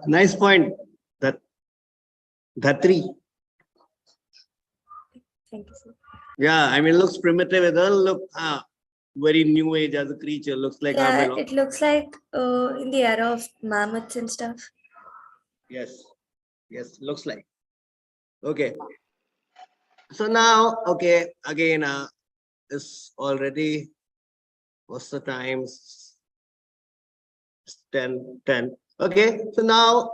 Nice point. That three. Thank you, sir. Yeah, I mean, it looks primitive. It doesn't look very new age as a creature. Looks like Yeah, it looks like in the era of mammoths and stuff. Yes. Yes, looks like. Okay. So now, okay, again, it's already, what's the time? It's 10. Okay, so now,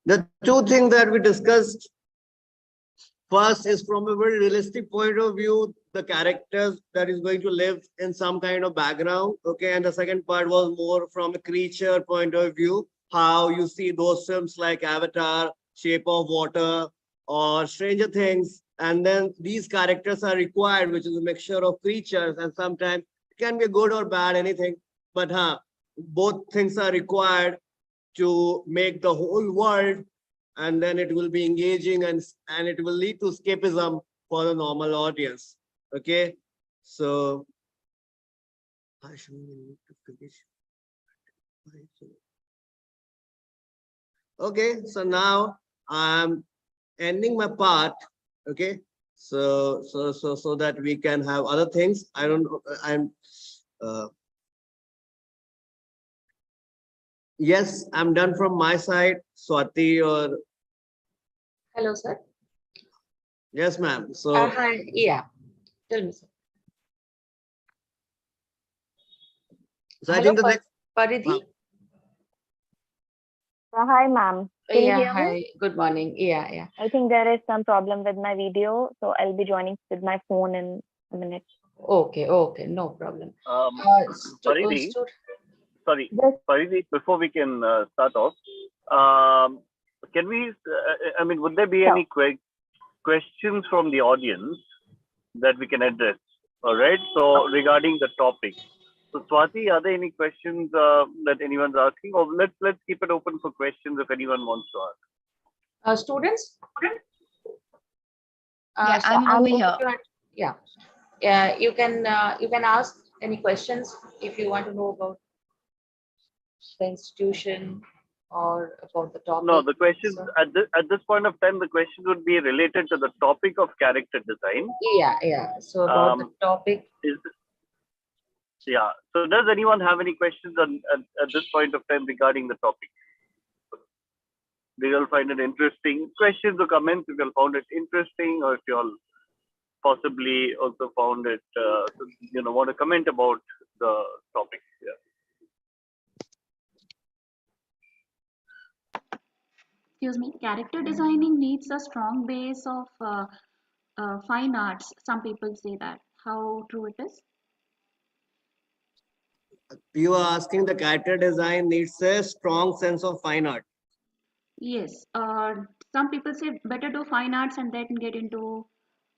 the two things that we discussed, first is from a very realistic point of view, the characters that is going to live in some kind of background. Okay, and the second part was more from a creature point of view, how you see those films like Avatar, Shape of Water, or Stranger Things. And then these characters are required, which is a mixture of creatures, and sometimes it can be good or bad, anything. But both things are required to make the whole world, and then it will be engaging and it will lead to escapism for the normal audience. Okay, so okay, so now I'm ending my part. Okay, so that we can have other things. I don't know. Yes, I'm done from my side. Swati or Hello, sir. yes, ma'am. So Hi. Yeah. Tell me, sir. So I Hello, think the next. Paridhi. Hi, ma'am. Can you Yeah. hear me? Hi. Good morning. Yeah. I think there is some problem with my video, so I'll be joining with my phone in a minute. Okay. No problem. Paridhi, sorry, Yes. Paridhi, before we can start off, can we, I mean, would there be any questions from the audience that we can address? All right, so regarding the topic. So Swati, are there any questions that anyone's asking? Or let's keep it open for questions if anyone wants to ask. Students? Yeah, I'm over here. Yeah. You can ask any questions if you want to know about the institution or about the topic. No, the questions at this point of time, the questions would be related to the topic of character design. Yeah. So about the topic. Yeah. So does anyone have any questions at this point of time regarding the topic? Do you all find it interesting? Questions or comments if you all found it interesting, or if you all possibly also found it, want to comment about the topic. Yeah. Excuse me, character designing needs a strong base of fine arts. Some people say that. How true it is? You are asking the character design needs a strong sense of fine art. Yes. Some people say better do fine arts and then get into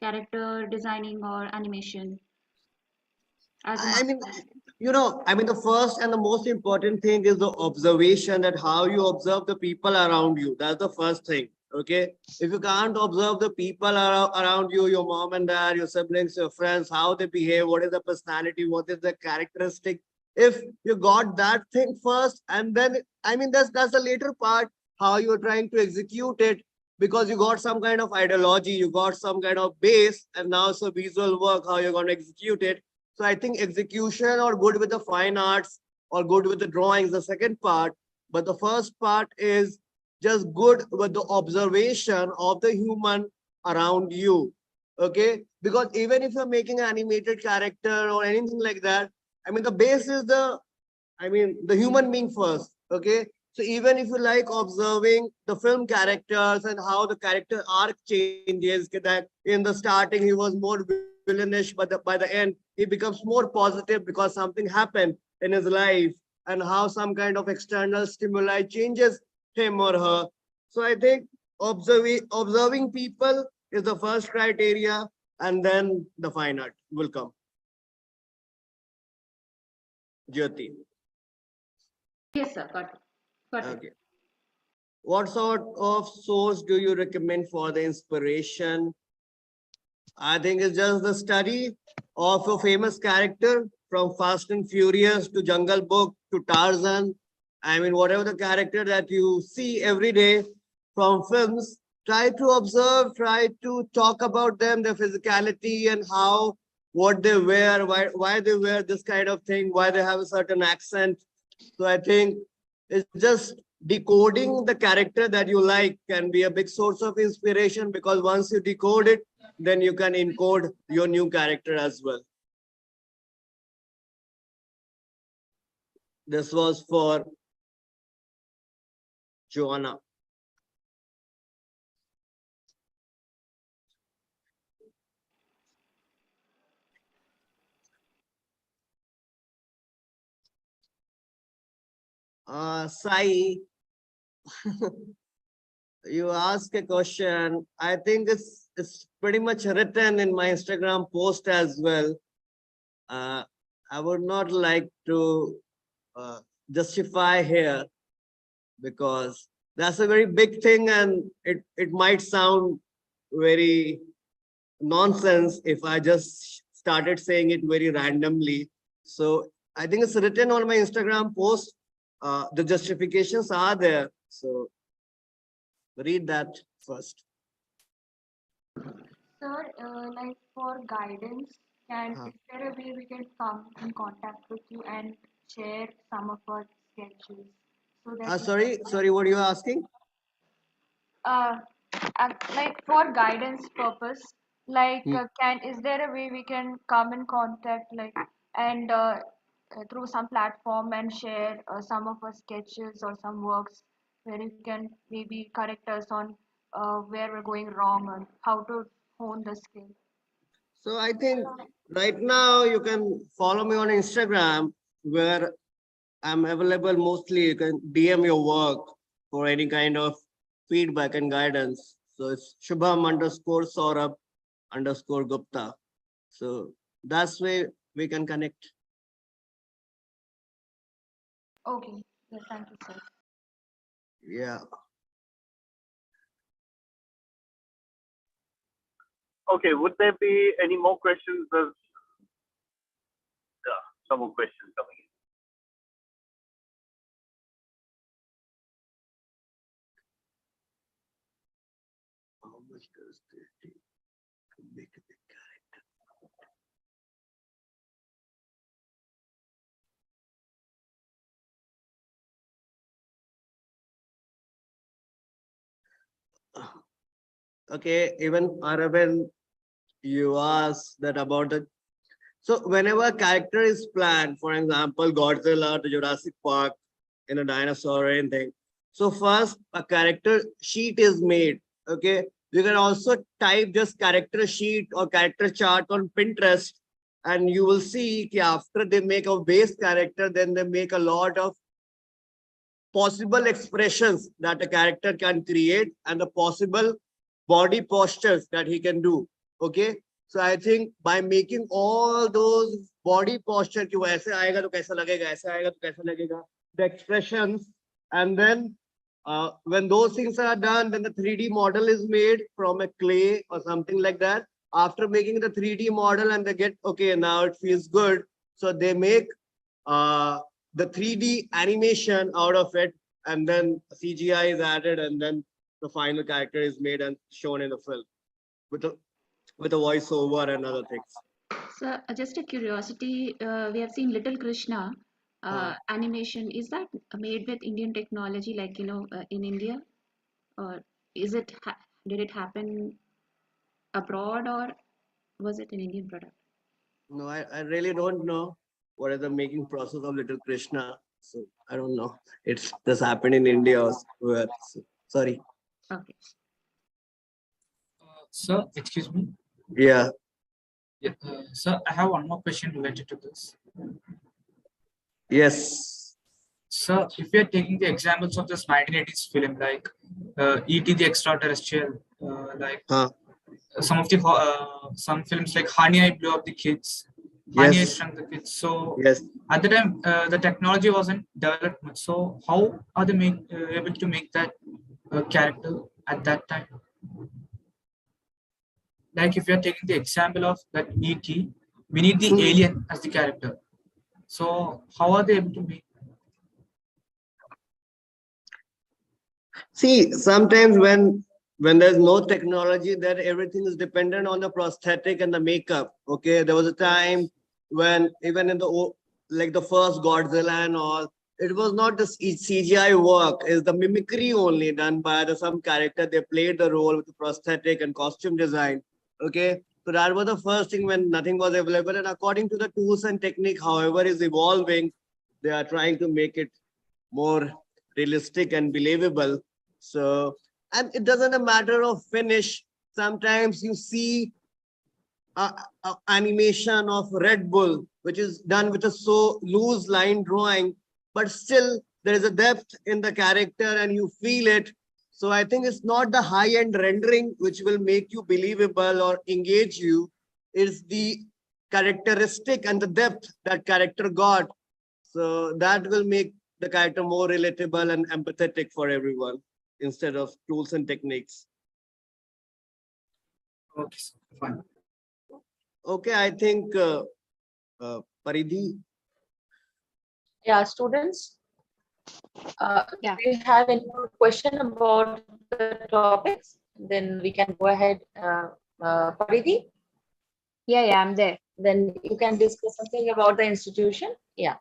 character designing or animation. I mean, the first and the most important thing is the observation, that how you observe the people around you. That's the first thing. Okay, if you can't observe the people around you, your mom and dad, your siblings, your friends, how they behave, what is the personality, what is the characteristic, if you got that thing first, and then I mean that's the later part, how you're trying to execute it, because you got some kind of ideology, you got some kind of base, and now it's a visual work, how you're going to execute it. So I think execution or good with the fine arts or good with the drawings, the second part, but the first part is just good with the observation of the human around you. Okay, because even if you're making an animated character or anything like that, I mean the base is the human being first. Okay, so even if you like observing the film characters and how the character arc changes, that in the starting he was more villainish, but by the end he becomes more positive because something happened in his life, and how some kind of external stimuli changes him or her. So I think observing people is the first criteria, and then the fine art will come. Jyoti. Yes, sir. Got it. Got it. Okay. What sort of source do you recommend for the inspiration? I think it's just the study of a famous character, from Fast and Furious to Jungle Book to Tarzan. I mean, whatever the character that you see every day from films, try to observe, try to talk about them, their physicality and how, what they wear, why they wear this kind of thing, why they have a certain accent. So I think it's just decoding the character that you like can be a big source of inspiration, because once you decode it, then you can encode your new character as well. This was for Joanna. Sai, you ask a question. I think it's pretty much written in my Instagram post as well. I would not like to justify here, because that's a very big thing, and it might sound very nonsense if I just started saying it very randomly. So I think it's written on my Instagram post. The justifications are there. So read that first. Sir, like for guidance, is there a way we can come in contact with you and share some of our sketches so that Sorry, what are you asking? uh, like for guidance purpose, like is there a way we can come in contact and through some platform and share some of our sketches or some works where you can maybe correct us on where we're going wrong and how to hone the skill. So I think right now you can follow me on Instagram, where I'm available mostly. You can DM your work for any kind of feedback and guidance. So it's Shubham_Saurabh_Gupta. So that's way we can connect. Okay, yeah, thank you, sir. Yeah. Okay, would there be any more questions? There's some more questions coming in. How much does this take to make a big character? Okay, even Aravind, you asked that about the. So whenever a character is planned, for example, Godzilla, the Jurassic Park, in a dinosaur or anything. So first a character sheet is made. Okay. You can also type just character sheet or character chart on Pinterest, and you will see that after they make a base character, then they make a lot of possible expressions that a character can create and the possible body postures that he can do. Okay. So I think by making all those body posture, कि वो ऐसे आएगा तो कैसा लगेगा, ऐसे आएगा तो कैसा लगेगा, the expressions, and then when those things are done, then the 3D model is made from a clay or something like that. After making the 3D model and they get, okay, now it feels good. So they make the 3D animation out of it, and then CGI is added, and then the final character is made and shown in the film with a voiceover and other things. So just a curiosity, we have seen Little Krishna animation. Is that made with Indian technology, like in India, or is it did it happen abroad, or was it an Indian product? No, I really don't know what is the making process of Little Krishna. So I don't know. It's this happened in India or where. So, sorry. Okay. Sir, excuse me. Yeah. Yeah, sir, I have one more question related to this. Yes. So, if we are taking the examples of this 1980s film, like E.T. the Extraterrestrial, some of the some films like Honey, I Blew Up the Kids, Honey, I Shrunk the Kids. So, at the time, the technology wasn't developed much. So, how are they able to make that character at that time? Like if we are taking the example of that ET, we need the alien as the character. So how are they able to make? See, sometimes when there's no technology, that everything is dependent on the prosthetic and the makeup. Okay, there was a time when even in the first Godzilla and all, it was not the CGI work, it's the mimicry only done by some character. They played the role with the prosthetic and costume design. Okay, so that was the first thing when nothing was available. And according to the tools and technique, however, is evolving, they are trying to make it more realistic and believable. So, and it doesn't a matter of finish. Sometimes you see a animation of Red Bull, which is done with a so loose line drawing, but still there is a depth in the character and you feel it. So I think it's not the high-end rendering which will make you believable or engage you. It's the characteristic and the depth that character got. So that will make the character more relatable and empathetic for everyone instead of tools and techniques. Okay, fine. Okay, I think Paridhi. Yeah, students. Do you have any more question about the topics? Then we can go ahead. Paridhi? Yeah, I'm there. Then you can discuss something about the institution. Yeah.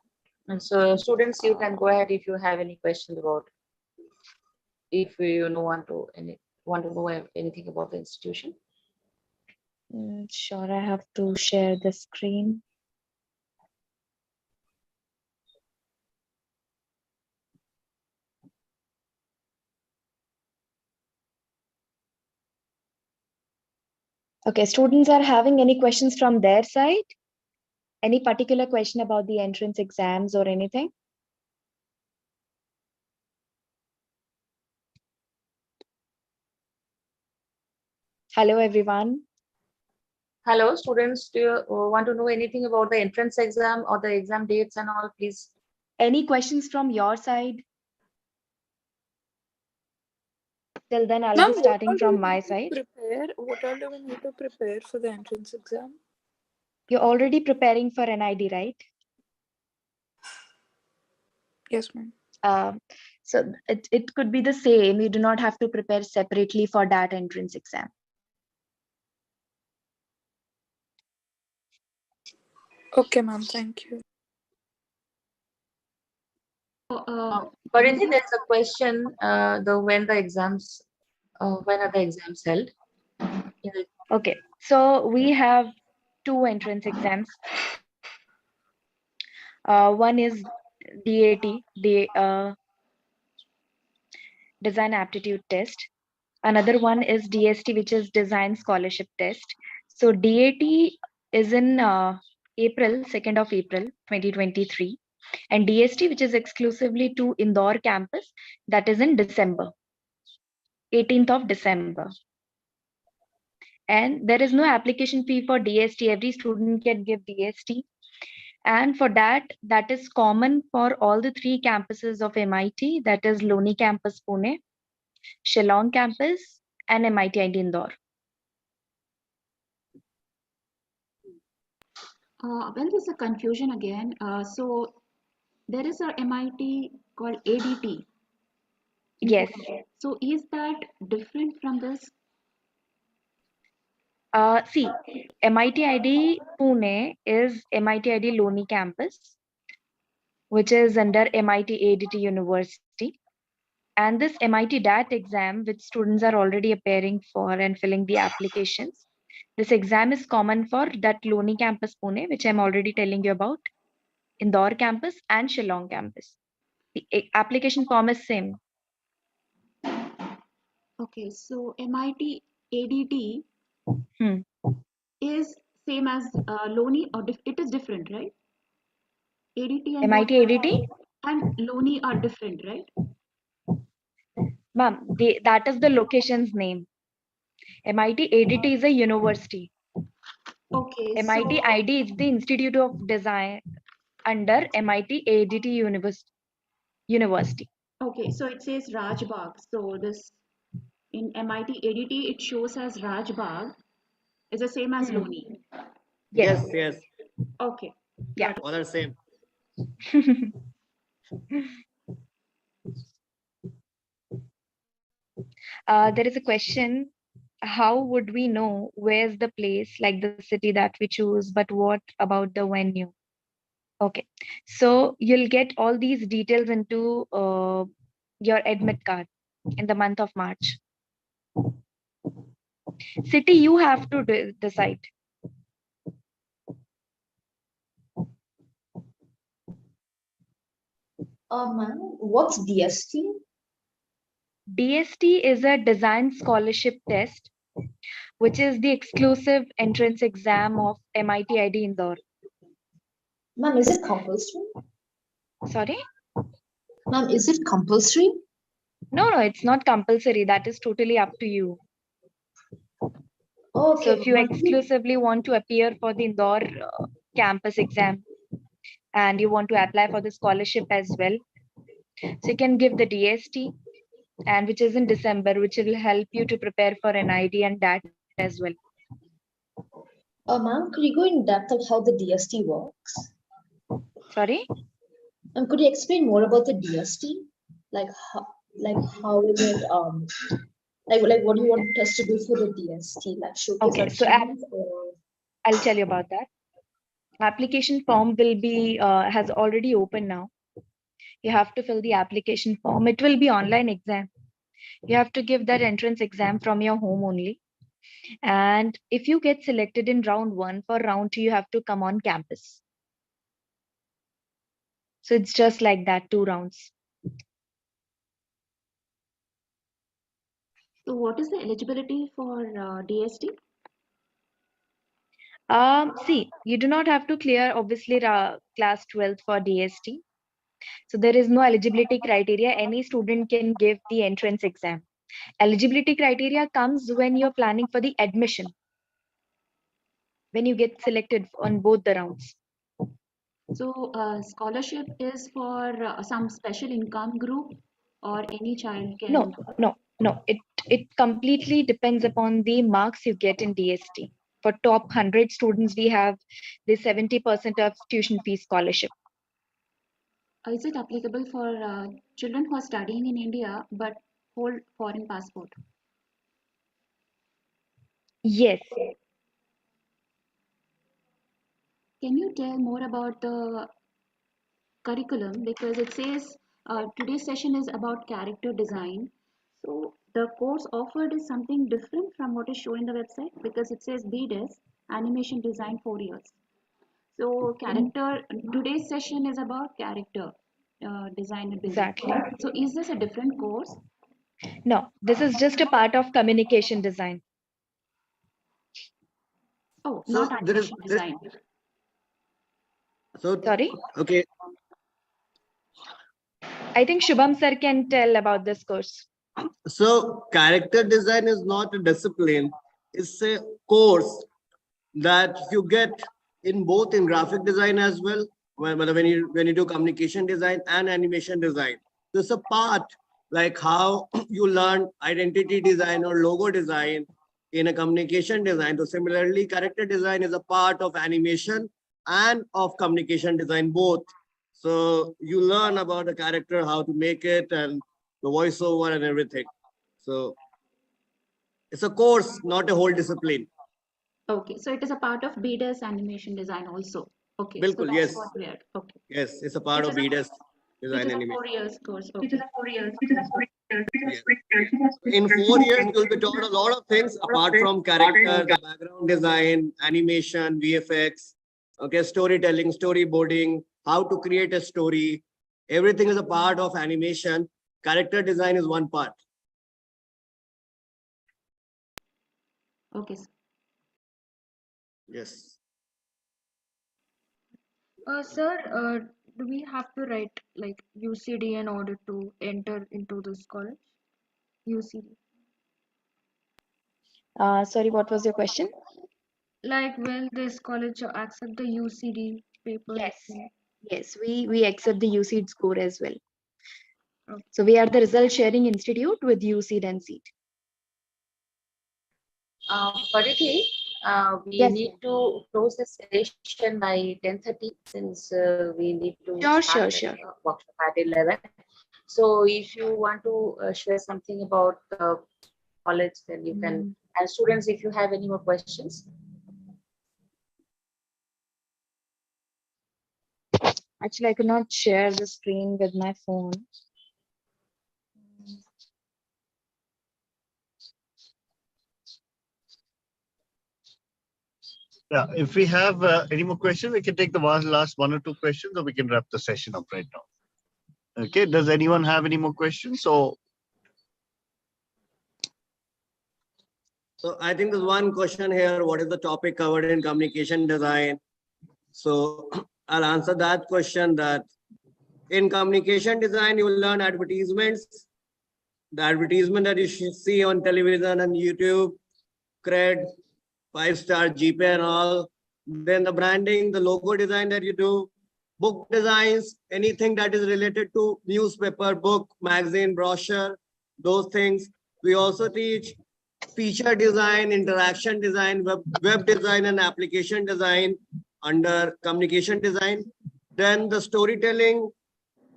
And so students, you can go ahead if you have any questions about, if you want to know anything about the institution. Sure, I have to share the screen. Okay, students are having any questions from their side? Any particular question about the entrance exams or anything? Hello, everyone. Hello, students. Do you want to know anything about the entrance exam or the exam dates and all, please? Any questions from your side? Till then, I'll be starting from my side. What all do we need to prepare for the entrance exam? You're already preparing for NID, right? Yes, ma'am. So it could be the same. You do not have to prepare separately for that entrance exam. Okay, ma'am. Thank you. Paridhi, there's a question. When are the exams held? Okay, so we have two entrance exams. One is DAT, Design Aptitude Test. Another one is DST, which is Design Scholarship Test. So DAT is in April, 2nd of April, 2023. And DST, which is exclusively to Indore campus, that is in December, 18th of December. And there is no application fee for DST. Every student can give DST. And for that, that is common for all the three campuses of MIT, that is Loni campus Pune, Shillong campus, and MIT ID Indore. Well, there's a confusion again. So there is a MIT called ADT. Yes. So is that different from this? See, MIT ID Pune is MIT ID Loni campus, which is under MIT ADT University. And this MIT DAT exam, which students are already appearing for and filling the applications, this exam is common for that Loni campus Pune, which I'm already telling you about, Indore campus and Shillong campus. The application form is same. Okay, so MIT ADT is same as Loni, or it is different, right? ADT and MIT ADT? and Loni are different, right? Ma'am, that is the location's name. MIT ADT is a university. Okay, MIT so ID is the Institute of Design under MIT ADT University. okay, so it says Rajbagh. So this in MIT ADT it shows as Rajbagh. It's the same as Loni. Yes, yes. Okay. Yeah. All are same. There is a question, how would we know where's the place, like the city that we choose, but what about the venue? Okay, so you'll get all these details into your admit card in the month of March. City you have to decide. Ma'am, what's DST? DST is a design scholarship test, which is the exclusive entrance exam of MIT ID Indore. Ma'am, is it compulsory? Sorry? Ma'am, is it compulsory? No, it's not compulsory. That is totally up to you. Okay. So if you exclusively want to appear for the Indore campus exam and you want to apply for the scholarship as well, so you can give the DST, and which is in December, which will help you to prepare for an ID and that as well. Ma'am, could you go in depth of how the DST works? Sorry? Could you explain more about the DST? Like how will it like what do you want us to do for the DST? Like showcase Okay, so achievements or I'll tell you about that. Application form will be has already opened now. You have to fill the application form. It will be online exam. You have to give that entrance exam from your home only. And if you get selected in round 1, for round 2, you have to come on campus. So it's just like that, 2 rounds. So what is the eligibility for DST? See, you do not have to clear obviously class 12th for DST. So there is no eligibility criteria. Any student can give the entrance exam. Eligibility criteria comes when you're planning for the admission, when you get selected on both the rounds. So scholarship is for some special income group, or any child can. No. It completely depends upon the marks you get in DST. For top 100 students, we have the 70% of tuition fee scholarship. Is it applicable for children who are studying in India but hold foreign passport? Yes. Can you tell more about the curriculum? Because it says today's session is about character design. So the course offered is something different from what is shown in the website, because it says BDES, animation design 4 years. So today's session is about character design and business. Exactly. So is this a different course? No, this is just a part of communication design. Oh, So not animation design. So sorry? Okay. I think Shubham sir can tell about this course. So character design is not a discipline. It's a course that you get in both in graphic design as well, when you do communication design and animation design. There's a part like how you learn identity design or logo design in a communication design. So similarly, character design is a part of animation and of communication design both. So you learn about the character, how to make it, and the voiceover and everything. So it's a course, not a whole discipline. Okay, so it is a part of BDS animation design also. Okay, so Bilkul, that's yes. what we are. Okay. Yes, it's a part of BDS Which design is a animation. 4 years course. Okay. Yes. In 4 years, you'll be taught a lot of things apart from character, the background design, animation, VFX, okay, storytelling, storyboarding, how to create a story. Everything is a part of animation. Character design is one part. Okay. Yes. Sir, do we have to write like UCD in order to enter into this college? UCD. Sorry, what was your question? Like, will this college accept the UCD paper? Yes. Yes, we accept the UCD score as well. Okay. So we are the result sharing institute with UCD and SEED. Pariti, we Yes, need to close the session by 10:30 since we need to Sure. start the workshop at 11. So if you want to share something about the college, then you can. And students, if you have any more questions. Actually, I could not share the screen with my phone. Yeah, if we have any more questions, we can take the last one or two questions, or we can wrap the session up right now. Okay, does anyone have any more questions? So I think there's one question here. What is the topic covered in communication design? So I'll answer that question that in communication design, you will learn advertisements, the advertisement that you should see on television and YouTube, cred, 5-star GPay and all. Then the branding, the logo design that you do, book designs, anything that is related to newspaper, book, magazine, brochure, those things. We also teach feature design, interaction design, web design, and application design under communication design. Then the storytelling,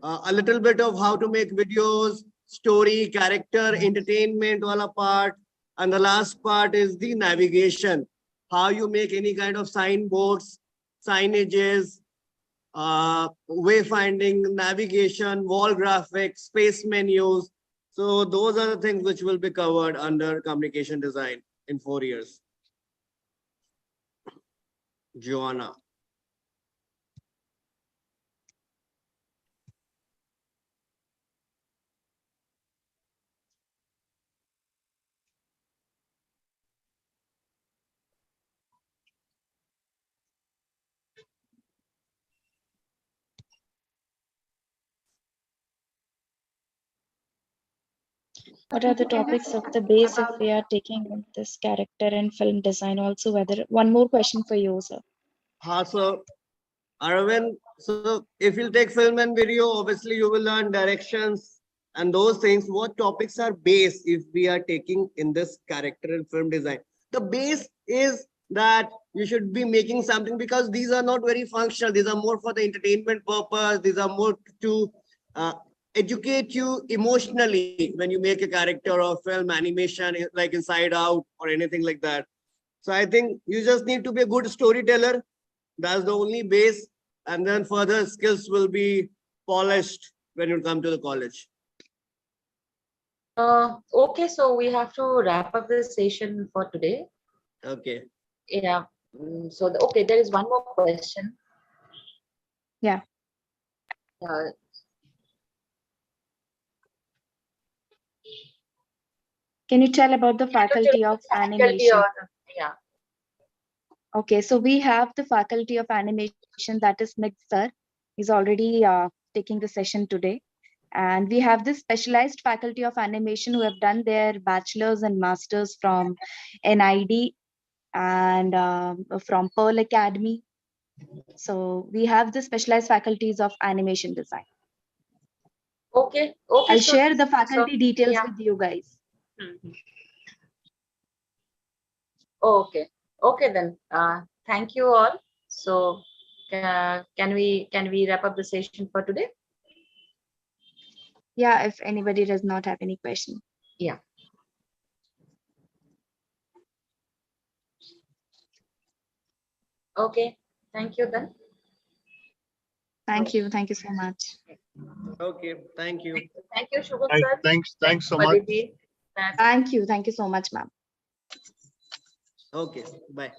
a little bit of how to make videos, story, character, entertainment, wala part. And the last part is the navigation, how you make any kind of signboards, signages, wayfinding, navigation, wall graphics, space menus. So those are the things which will be covered under communication design in 4 years. Joanna. What are the topics of the base if we are taking this character and film design also? Whether one more question for you, sir. So Aravind, so if you take film and video, obviously you will learn directions and those things. What topics are base if we are taking in this character and film design? The base is that you should be making something because these are not very functional. These are more for the entertainment purpose. These are more to educate you emotionally when you make a character or film animation like Inside Out or anything like that. So I think you just need to be a good storyteller. That's the only base. And then further skills will be polished when you come to the college. Okay, so we have to wrap up the session for today. Okay. Yeah. So, okay, there is one more question. Yeah. Can you tell about the faculty of animation? Yeah. Okay, so we have the faculty of animation, that is Nick sir. He's already taking the session today. And we have this specialized faculty of animation who have done their bachelor's and master's from NID and from Pearl Academy. So we have the specialized faculties of animation design. Okay. I'll So, share the faculty details yeah. with you guys. Okay. Okay then. Thank you all. So can we wrap up the session for today? Yeah, if anybody does not have any question. Yeah. Okay. Thank you then. Thank you. Thank you so much. Okay, thank you. Thank you, Shubham sir. Thanks so much. Thank you. Thank you so much, ma'am. Okay, bye.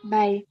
Bye.